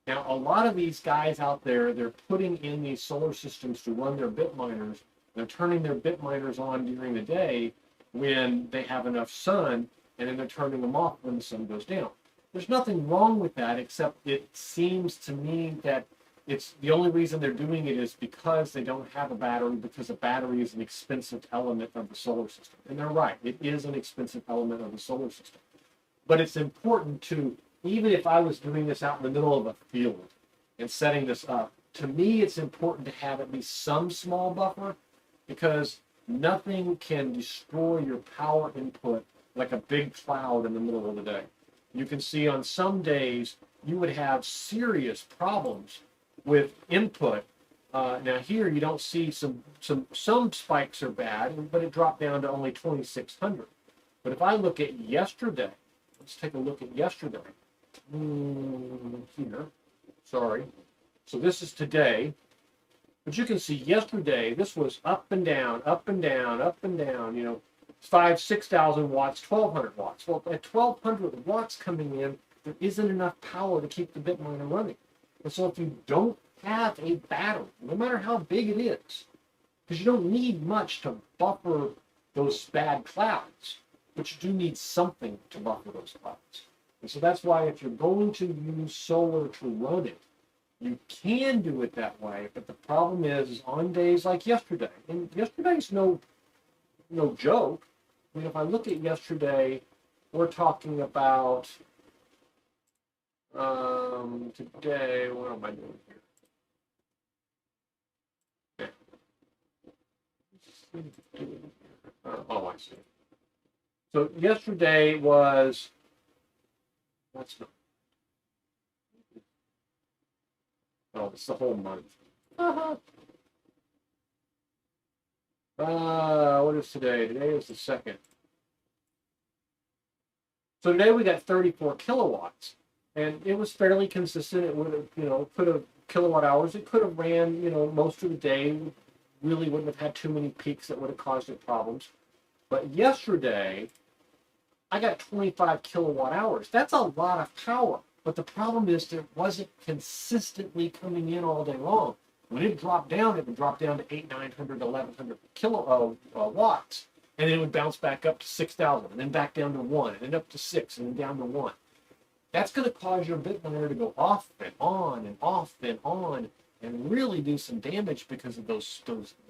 Speaker 1: Now, a lot of these guys out there, they're putting in these solar systems to run their bit miners. They're turning their bit miners on during the day when they have enough sun, and then they're turning them off when the sun goes down. There's nothing wrong with that, except it seems to me that it's the only reason they're doing it is because they don't have a battery, because a battery is an expensive element of the solar system. And they're right, it is an expensive element of the solar system. But it's important to, even if I was doing this out in the middle of a field and setting this up, to me, it's important to have at least some small buffer, because nothing can destroy your power input like a big cloud in the middle of the day. You can see on some days you would have serious problems with input. Now here you don't see some spikes are bad, but it dropped down to only 2,600. But if I look at yesterday, let's take a look at yesterday. Here, sorry. So this is today. But you can see yesterday, this was up and down, up and down, up and down, 6,000 watts, 1,200 watts. Well, at 1,200 watts coming in, there isn't enough power to keep the bit miner running. And so if you don't have a battery, no matter how big it is, because you don't need much to buffer those bad clouds, but you do need something to buffer those clouds. And so that's why if you're going to use solar to run it, you can do it that way, but the problem is on days like yesterday, and yesterday's no joke. I mean, if I look at yesterday, we're talking about today. What am I doing here? Okay. Oh, I see. So yesterday was. That's not. Oh, it's the whole month. What is today? Today is the 2nd. So today we got 34 kilowatts, and it was fairly consistent. It would have, could have kilowatt hours. It could have ran, most of the day. Really wouldn't have had too many peaks that would have caused it problems. But yesterday, I got 25 kilowatt hours. That's a lot of power. But the problem is that it wasn't consistently coming in all day long. When it dropped down, it would drop down to 8,900 to 1,100 watts. And then it would bounce back up to 6,000, and then back down to 1, and then up to 6, and then down to 1. That's going to cause your bit miner to go off and on and off and on and really do some damage because of those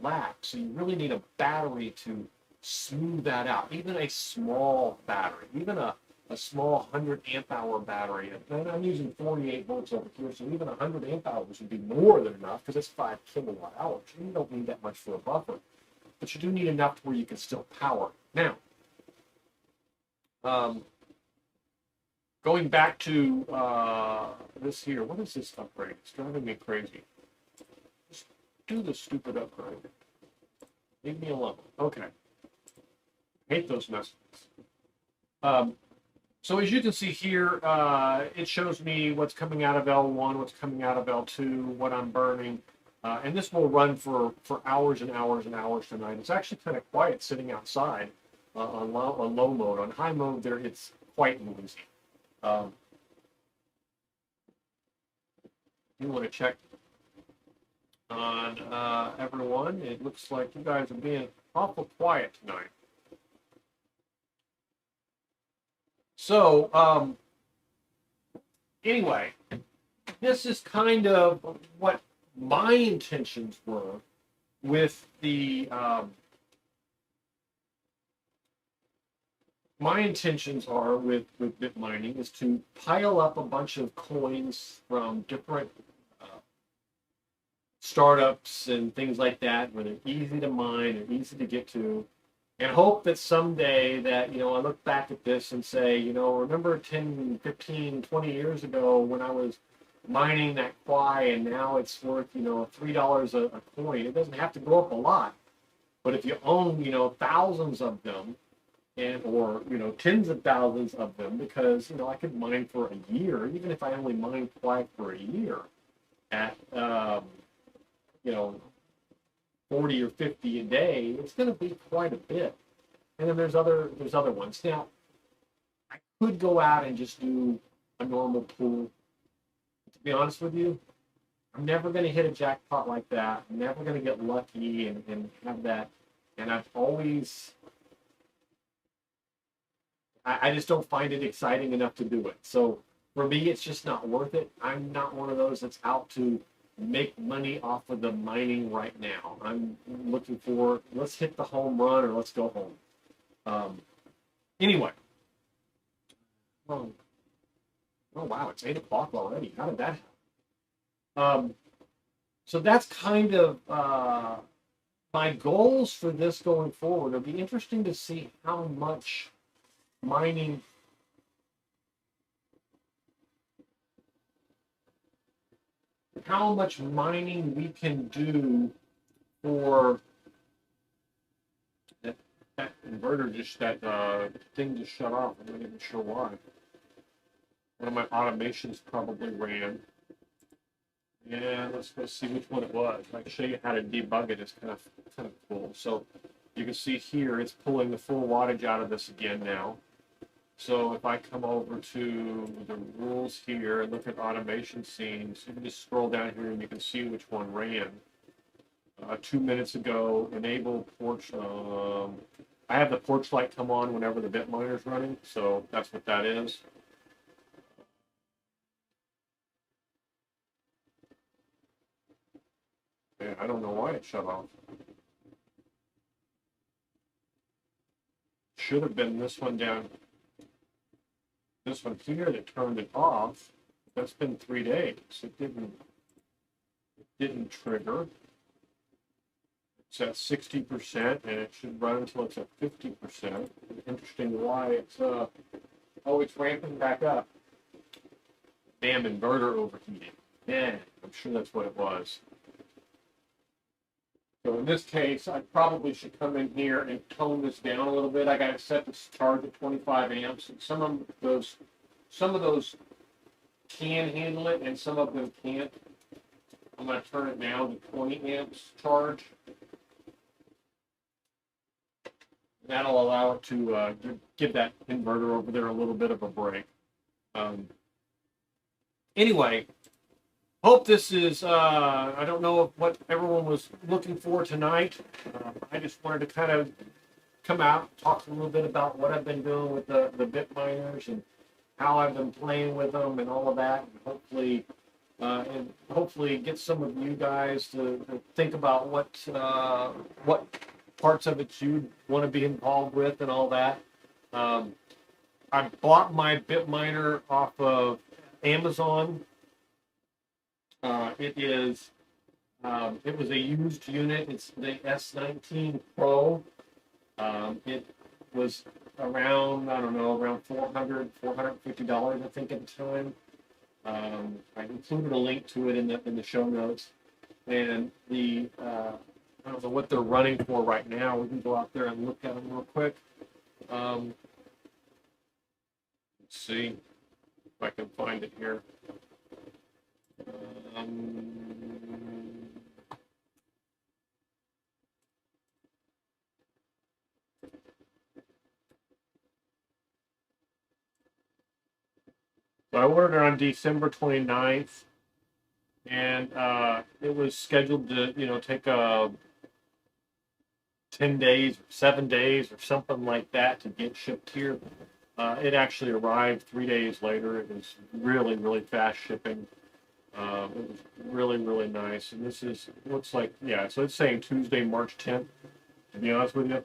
Speaker 1: lags. So you really need a battery to smooth that out. Even a small battery, even a small 100 amp hour battery, and I'm using 48 volts over here, so even 100 amp hours would be more than enough because it's 5 kilowatt hours. You don't need that much for a buffer, but you do need enough to where you can still power. Now, going back to this here, what is this upgrade? It's driving me crazy. Just do the stupid upgrade. Leave me alone. Okay. Hate those messages. So as you can see here, it shows me what's coming out of L1, what's coming out of L2, what I'm burning. And this will run for hours and hours and hours tonight. It's actually kind of quiet sitting outside on low mode. On high mode, there it's quite noisy. You want to check on everyone. It looks like you guys are being awful quiet tonight. So, anyway, this is kind of what my intentions were with the, my intentions are with bit mining is to pile up a bunch of coins from different startups and things like that, where they're easy to mine and easy to get to. And hope that someday that, I look back at this and say, remember 10, 15, 20 years ago when I was mining that Quai and now it's worth, $3 a coin. It doesn't have to go up a lot. But if you own, thousands of them or tens of thousands of them, because, I could mine for a year, even if I only mine Quai for a year at, 40 or 50 a day, it's going to be quite a bit. And then there's other ones. Now, I could go out and just do a normal pool. To be honest with you, I'm never going to hit a jackpot like that. I'm never going to get lucky and have that. And I've always, I just don't find it exciting enough to do it. So for me, it's just not worth it. I'm not one of those that's out to make money off of the mining right now. I'm looking for, let's hit the home run or let's go home. Anyway. Oh wow, it's 8 o'clock already. How did that happen? So that's kind of my goals for this going forward. It'll be interesting to see how much mining we can do for that, that inverter. Just that thing just shut off. I'm not even sure why. One of my automations probably ran. And let's go see which one it was. I can show you how to debug it. It's kind of cool. So you can see here it's pulling the full wattage out of this again now. So if I come over to the rules here and look at automation scenes, you can just scroll down here and you can see which one ran. 2 minutes ago, enable porch. I have the porch light come on whenever the bit miner is running, so that's what that is. Yeah, I don't know why it shut off. Should have been this one down. This one here that turned it off. That's been 3 days. It didn't trigger. It's at 60%, and it should run until it's at 50%. Interesting why it's it's ramping back up. Damn inverter overheating. Yeah, I'm sure that's what it was. So in this case, I probably should come in here and tone this down a little bit. I got it set to charge at 25 amps, and some of those can handle it, and some of them can't. I'm going to turn it down to 20 amps charge. That'll allow it to give that inverter over there a little bit of a break. Anyway, hope this is, I don't know what everyone was looking for tonight. I just wanted to kind of come out, talk a little bit about what I've been doing with the bit miners and how I've been playing with them and all of that. And hopefully get some of you guys to think about what parts of it you want to be involved with and all that. I bought my bit miner off of Amazon. It was a used unit. It's the S19 Pro. It was around, I don't know, around $450, I think, at the time. I included a link to it in the show notes. And I don't know what they're running for right now. We can go out there and look at them real quick. Let's see if I can find it here. So I ordered it on December 29th, and it was scheduled to, take 10 days, 7 days, or something like that to get shipped here. It actually arrived 3 days later. It was really, really fast shipping. It was really, really nice. And this looks like, yeah, so it's saying Tuesday, March 10th, to be honest with you.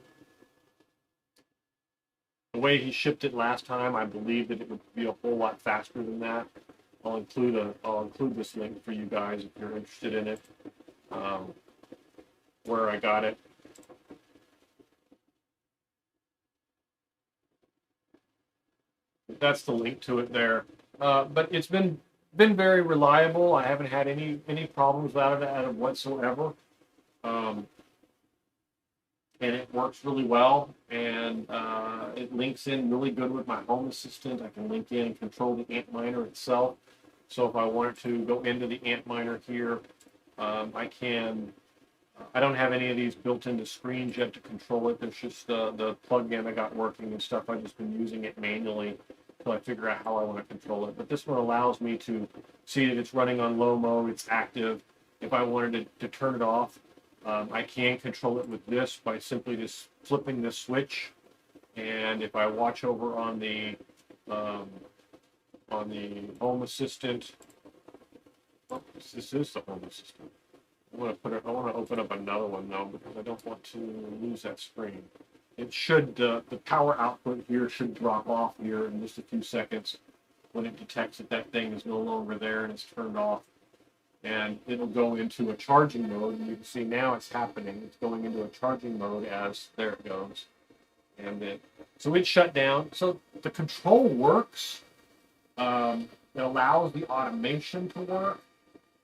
Speaker 1: The way he shipped it last time, I believe that it would be a whole lot faster than that. I'll include this link for you guys if you're interested in it, where I got it. That's the link to it there. But it's been very reliable. I haven't had any problems out of whatsoever. And it works really well, and it links in really good with my Home Assistant. I can link in and control the Antminer itself. So if I wanted to go into the Antminer here, I can. I don't have any of these built into screens yet to control it. There's just the plug-in I got working and stuff. I've just been using it manually until I figure out how I want to control it. But this one allows me to see that it's running on low mode, it's active. If I wanted to turn it off, I can control it with this by simply just flipping this switch. And if I watch over on the Home Assistant, this is the Home Assistant. I want to open up another one though, because I don't want to lose that screen. It should, the power output here should drop off here in just a few seconds when it detects that thing is no longer there and it's turned off. and it'll go into a charging mode. And you can see now it's happening. It's going into a charging mode as there it goes. And then, so it's shut down. So the control works. It allows the automation to work.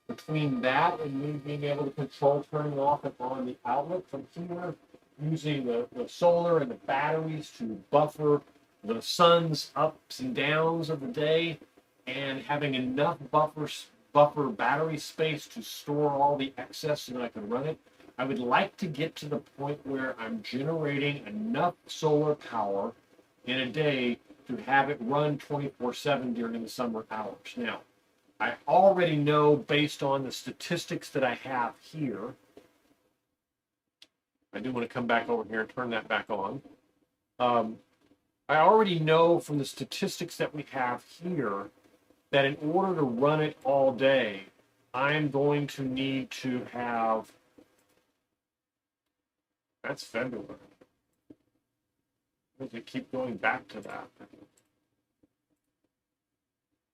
Speaker 1: Between that and me being able to control turning off and on the outlet from here, using the solar and the batteries to buffer the sun's ups and downs of the day, and having enough buffer battery space to store all the excess so that I can run it. I would like to get to the point where I'm generating enough solar power in a day to have it run 24/7 during the summer hours. Now, I already know, based on the statistics that I have here, I do want to come back over here and turn that back on. I already know from the statistics that we have here that in order to run it all day, I'm going to need to have, that's February. Does it keep going back to that?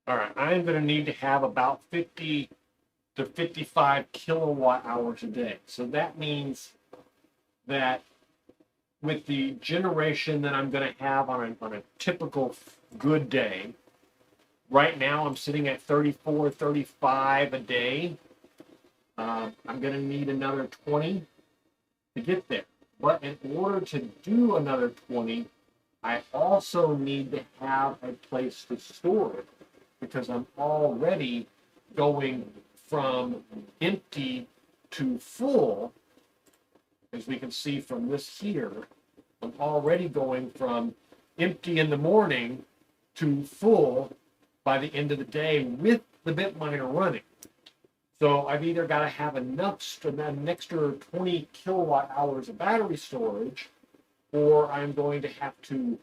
Speaker 1: All right, I'm going to need to have about 50 to 55 kilowatt hours a day. So that means that with the generation that I'm going to have on a typical good day, right now I'm sitting at 34, 35 a day. I'm going to need another 20 to get there. But in order to do another 20, I also need to have a place to store it, because I'm already going from empty to full. As we can see from this here, I'm already going from empty in the morning to full by the end of the day with the bit miner running. So I've either got to have an extra 20 kilowatt hours of battery storage, or I'm going to have to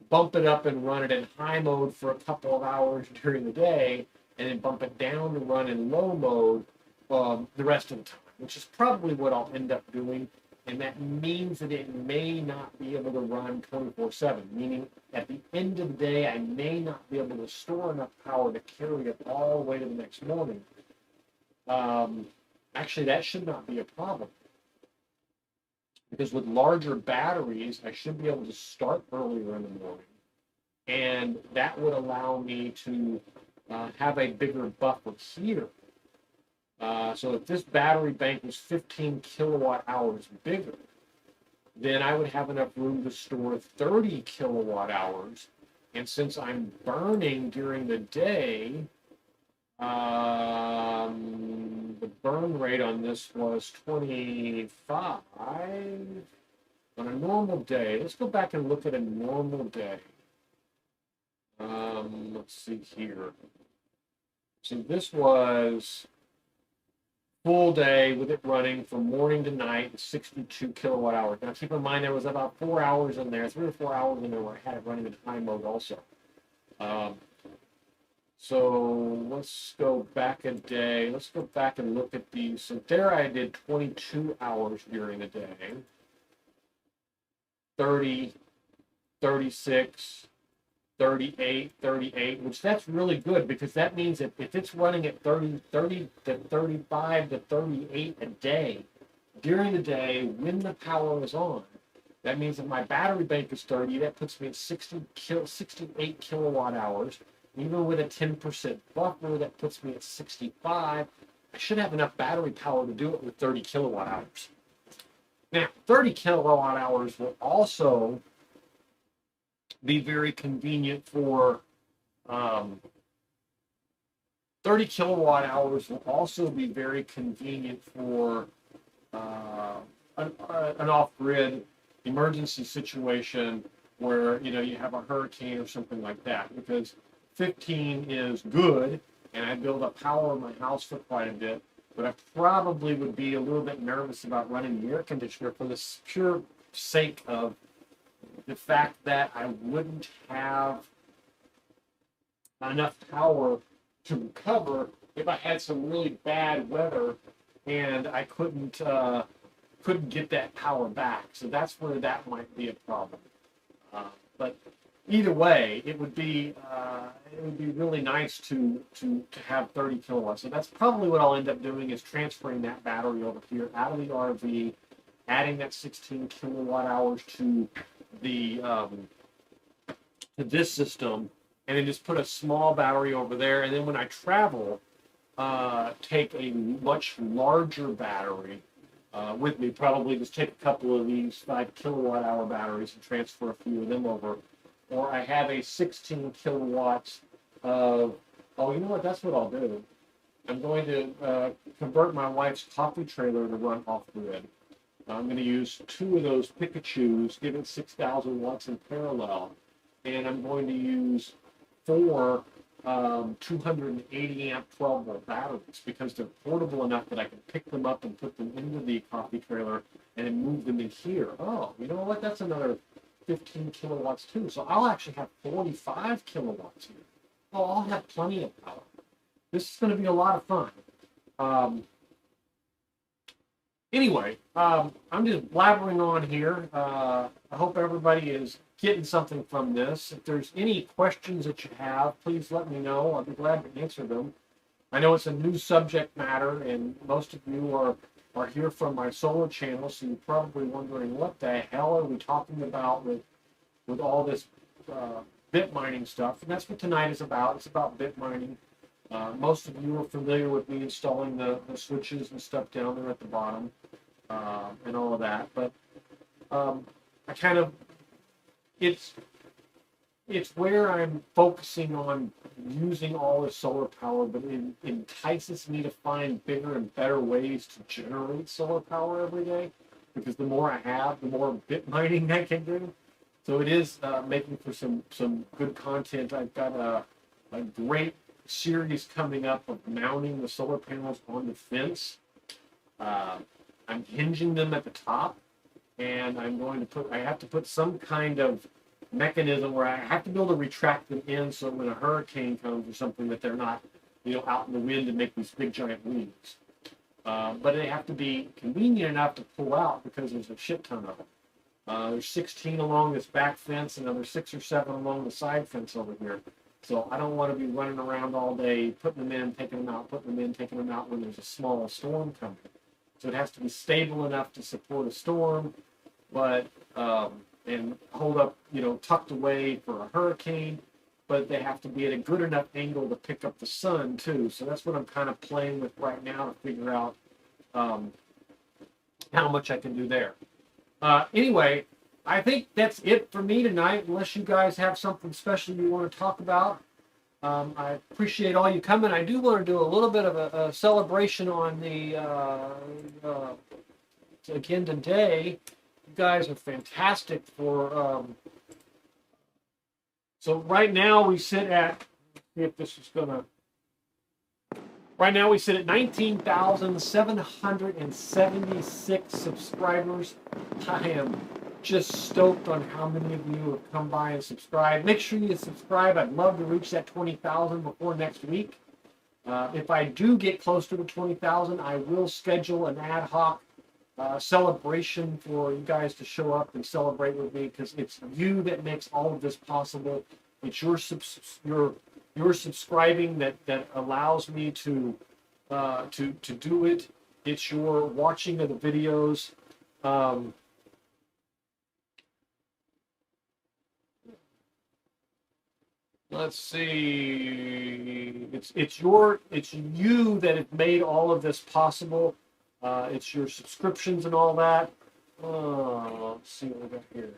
Speaker 1: bump it up and run it in high mode for a couple of hours during the day, and then bump it down to run in low mode the rest of the time, which is probably what I'll end up doing. And that means that it may not be able to run 24/7, meaning at the end of the day, I may not be able to store enough power to carry it all the way to the next morning. Actually, that should not be a problem, because with larger batteries, I should be able to start earlier in the morning, and that would allow me to have a bigger buffer here. So if this battery bank was 15 kilowatt hours bigger, then I would have enough room to store 30 kilowatt hours. And since I'm burning during the day, the burn rate on this was 25 on a normal day. Let's go back and look at a normal day. Let's see here. So this was full day with it running from morning to night, 62 kilowatt hours. Now keep in mind there was about 4 hours in there, 3 or 4 hours in there where I had it running in high mode also. So let's go back a day. Let's go back and look at these. So there I did 22 hours during the day. 30, 36, 38, which that's really good, because that means that if it's running at 30 to 35 to 38 a day during the day when the power is on, that means if my battery bank is 30, that puts me at 68 kilowatt hours. Even with a 10% buffer, that puts me at 65. I should have enough battery power to do it with 30 kilowatt hours. Now, 30 kilowatt hours will also be very convenient for 30 kilowatt hours will also be very convenient for an off-grid emergency situation where you have a hurricane or something like that, because 15 is good and I build up power in my house for quite a bit, but I probably would be a little bit nervous about running the air conditioner for the pure sake of the fact that I wouldn't have enough power to recover if I had some really bad weather and I couldn't get that power back. So that's where that might be a problem. But either way, it would be really nice to have 30 kilowatts. So that's probably what I'll end up doing, is transferring that battery over here out of the RV, adding that 16 kilowatt hours to the to this system, and then just put a small battery over there. And then when I travel, take a much larger battery with me. Probably just take a couple of these 5 kilowatt hour batteries and transfer a few of them over. Or I have a 16 kilowatts of, oh, you know what? That's what I'll do. I'm going to convert my wife's coffee trailer to run off grid. I'm going to use 2 of those Pikachus, give it 6,000 watts in parallel. And I'm going to use 4 280 amp 12 volt batteries, because they're portable enough that I can pick them up and put them into the coffee trailer and then move them in here. Oh, you know what? That's another 15 kilowatts too. So I'll actually have 45 kilowatts here. Oh, I'll have plenty of power. This is going to be a lot of fun. Anyway, I'm just blabbering on here. I hope everybody is getting something from this. If there's any questions that you have, please let me know. I'll be glad to answer them. I know it's a new subject matter, and most of you are here from my solar channel, so you're probably wondering, what the hell are we talking about with all this bit mining stuff? And that's what tonight is about. It's about bit mining. Most of you are familiar with me installing the switches and stuff down there at the bottom and all of that. But I kind of, it's where I'm focusing on using all this solar power, but it entices me to find bigger and better ways to generate solar power every day, because the more I have, the more bit mining I can do. So it is making for some good content. I've got a great series coming up of mounting the solar panels on the fence. I'm hinging them at the top, and I'm going to I have to put some kind of mechanism where I have to be able to retract them in, so when a hurricane comes or something, that they're not, out in the wind and make these big giant wings. But they have to be convenient enough to pull out, because there's a shit ton of them. There's 16 along this back fence, and another 6 or 7 along the side fence over here. So I don't want to be running around all day, putting them in, taking them out, putting them in, taking them out when there's a small storm coming. So it has to be stable enough to support a storm, but and hold up, tucked away for a hurricane. But they have to be at a good enough angle to pick up the sun too. So that's what I'm kind of playing with right now to figure out how much I can do there. Anyway, I think that's it for me tonight, unless you guys have something special you want to talk about. I appreciate all you coming. I do want to do a little bit of a celebration on the, again today. You guys are fantastic for, so right now we sit at, see if this is going to, right now we sit at 19,776 subscribers. I am just stoked on how many of you have come by and subscribed. Make sure you subscribe. I'd love to reach that 20,000 before next week. If I do get close to the 20,000, I will schedule an ad hoc celebration for you guys to show up and celebrate with me, because it's you that makes all of this possible. It's your subscribing that allows me to do it. It's your watching of the videos. Let's see. It's you that have made all of this possible. It's your subscriptions and all that. Let's see what we got here.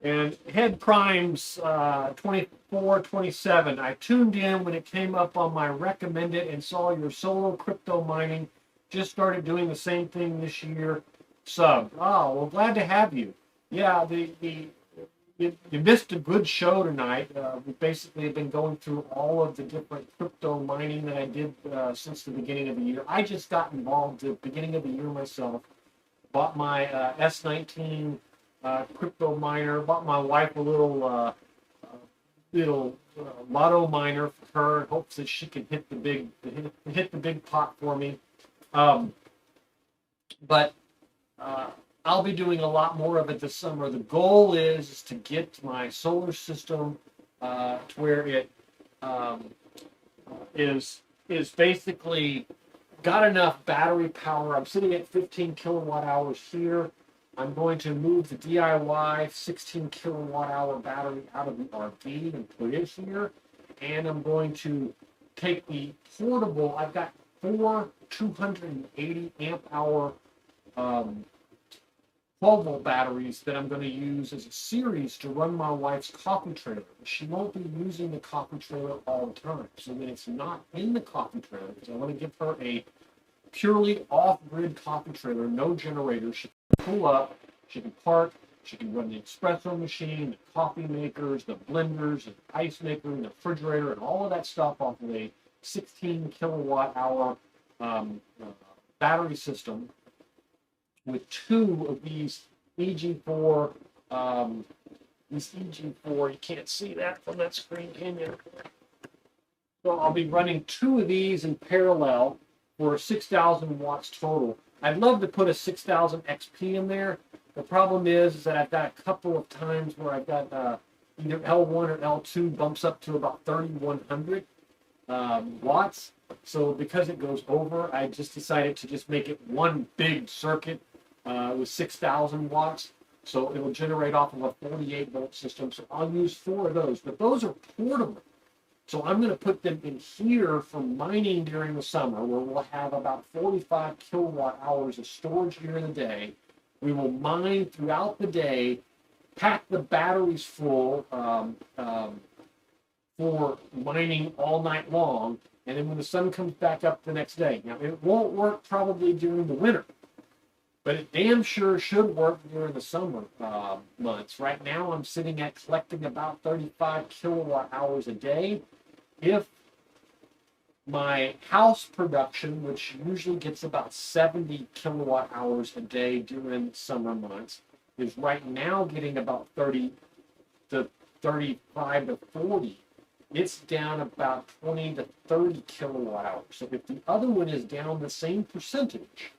Speaker 1: And Head Primes 2427. I tuned in when it came up on my recommended and saw your solo crypto mining. Just started doing the same thing this year. Sub. Oh, well, glad to have you. Yeah, you missed a good show tonight. We basically have been going through all of the different crypto mining that I did since the beginning of the year. I just got involved at the beginning of the year myself. Bought my S19 crypto miner. Bought my wife a little lotto miner for her. Hopes that she can hit the big pot for me. But I'll be doing a lot more of it this summer. The goal is to get my solar system to where it um, is basically got enough battery power. I'm sitting at 15 kilowatt hours here. I'm going to move the DIY 16 kilowatt hour battery out of the RV and put it here. And I'm going to take the portable. I've got 4 280 amp hour 12-volt batteries that I'm going to use as a series to run my wife's coffee trailer. She won't be using the coffee trailer all the time. So when it's not in the coffee trailer, because I want to give her a purely off-grid coffee trailer, no generator. She can pull up, she can park, she can run the espresso machine, the coffee makers, the blenders, the ice maker, the refrigerator, and all of that stuff off of a 16 kilowatt hour battery system with 2 of these EG4, you can't see that from that screen, can you? So I'll be running 2 of these in parallel for 6,000 watts total. I'd love to put a 6,000 XP in there. The problem is that I've got a couple of times where I've got either L1 or L2 bumps up to about 3,100 watts. So because it goes over, I just decided to just make it one big circuit with 6,000 watts. So it'll generate off of a 48 volt system. So I'll use 4 of those, but those are portable. So I'm going to put them in here for mining during the summer, where we'll have about 45 kilowatt hours of storage during the day. We will mine throughout the day, pack the batteries full for mining all night long, and then when the sun comes back up the next day. Now, it won't work probably during the winter, but it damn sure should work during the summer months. Right now, I'm sitting at collecting about 35 kilowatt hours a day. If my house production, which usually gets about 70 kilowatt hours a day during summer months, is right now getting about 30 to 35 to 40, it's down about 20 to 30 kilowatt hours. So if the other one is down the same percentage,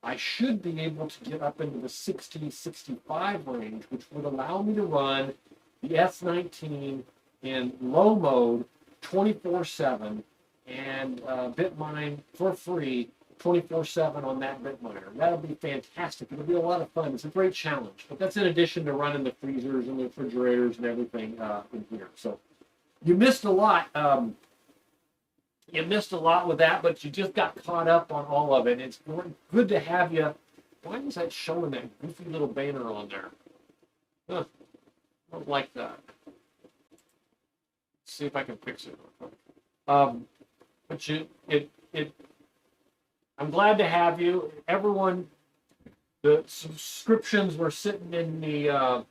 Speaker 1: I should be able to get up into the 60, 65 range, which would allow me to run the S19 in low mode 24/7 and Bitmine for free 24/7 on that Bitminer. That'll be fantastic. It'll be a lot of fun. It's a great challenge. But that's in addition to running the freezers and the refrigerators and everything in here. So you missed a lot. You missed a lot with that, but you just got caught up on all of it. It's good to have you. Why is that showing that goofy little banner on there? Huh. I don't like that. Let's see if I can fix it real quick. But I'm glad to have you. Everyone, the subscriptions were sitting in the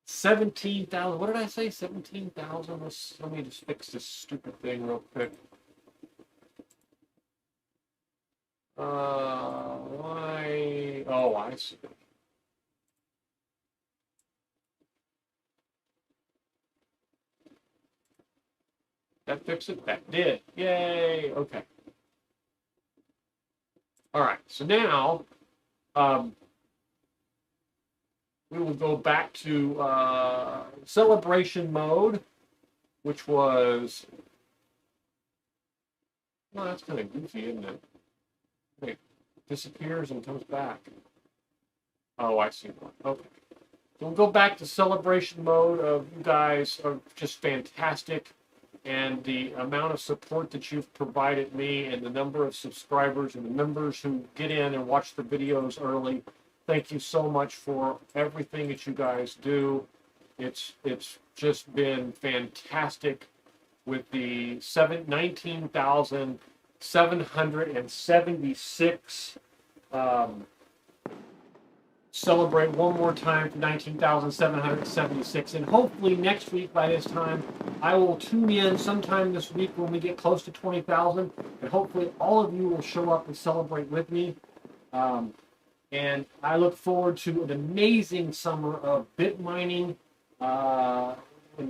Speaker 1: 17,000. What did I say? 17,000. Let me just fix this stupid thing real quick. Why? Oh, I see. That fixed it? That did. Yay. Okay. All right. So now we will go back to celebration mode, which was, well, that's kind of goofy, isn't it? Wait, disappears and comes back. Oh, I see one. Okay. So we'll go back to celebration mode. You guys are just fantastic. And the amount of support that you've provided me and the number of subscribers and the members who get in and watch the videos early. Thank you so much for everything that you guys do. It's just been fantastic with the 19,776 celebrate one more time for 19,776, and hopefully next week by this time I will tune in sometime this week when we get close to 20,000, and hopefully all of you will show up and celebrate with me. And I look forward to an amazing summer of bit mining, and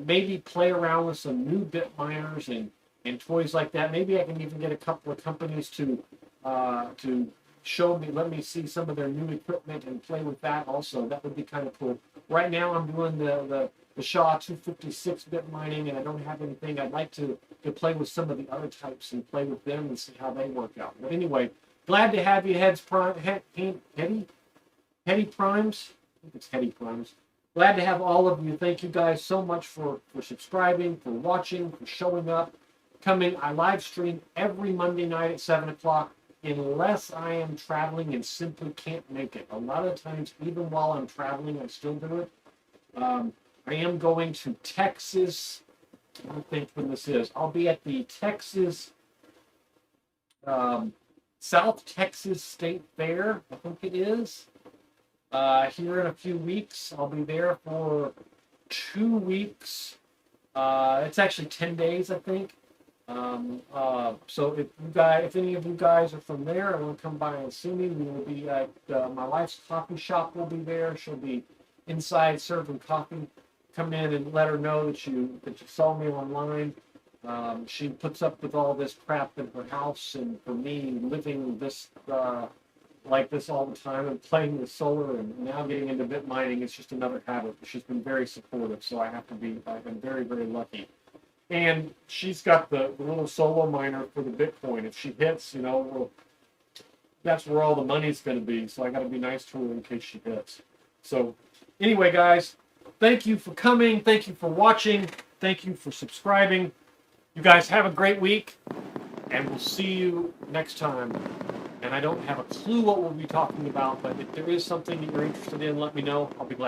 Speaker 1: maybe play around with some new bit miners and toys like that. Maybe I can even get a couple of companies to let me see some of their new equipment and play with that also. That would be kind of cool. Right now I'm doing the Shaw 256-bit mining, and I don't have anything. I'd like to play with some of the other types and play with them and see how they work out. But anyway, glad to have you, Heady Primes. I think it's Heady Primes. Glad to have all of you. Thank you guys so much for subscribing, for watching, for showing up, coming. I live stream every Monday night at 7 o'clock unless I am traveling and simply can't make it. A lot of times, even while I'm traveling, I still do it. I am going to Texas. I don't think when this is. I'll be at the Texas, South Texas State Fair, I think it is. Here in a few weeks. I'll be there for 2 weeks. It's actually 10 days, I think. So if any of you guys are from there and want to come by and see me, we will be at my wife's coffee shop. Will be there. She'll be inside serving coffee. Come in and let her know that you saw me online. She puts up with all this crap in her house, and for me living this like this all the time and playing with solar and now getting into bit mining, it's just another habit. She's been very supportive, so I've been very, very lucky. And she's got the little solo miner for the Bitcoin. If she hits, that's where all the money's going to be. So I got to be nice to her in case she hits. So anyway, guys, thank you for coming. Thank you for watching. Thank you for subscribing. You guys have a great week, and we'll see you next time. And I don't have a clue what we'll be talking about, but if there is something that you're interested in, let me know. I'll be glad.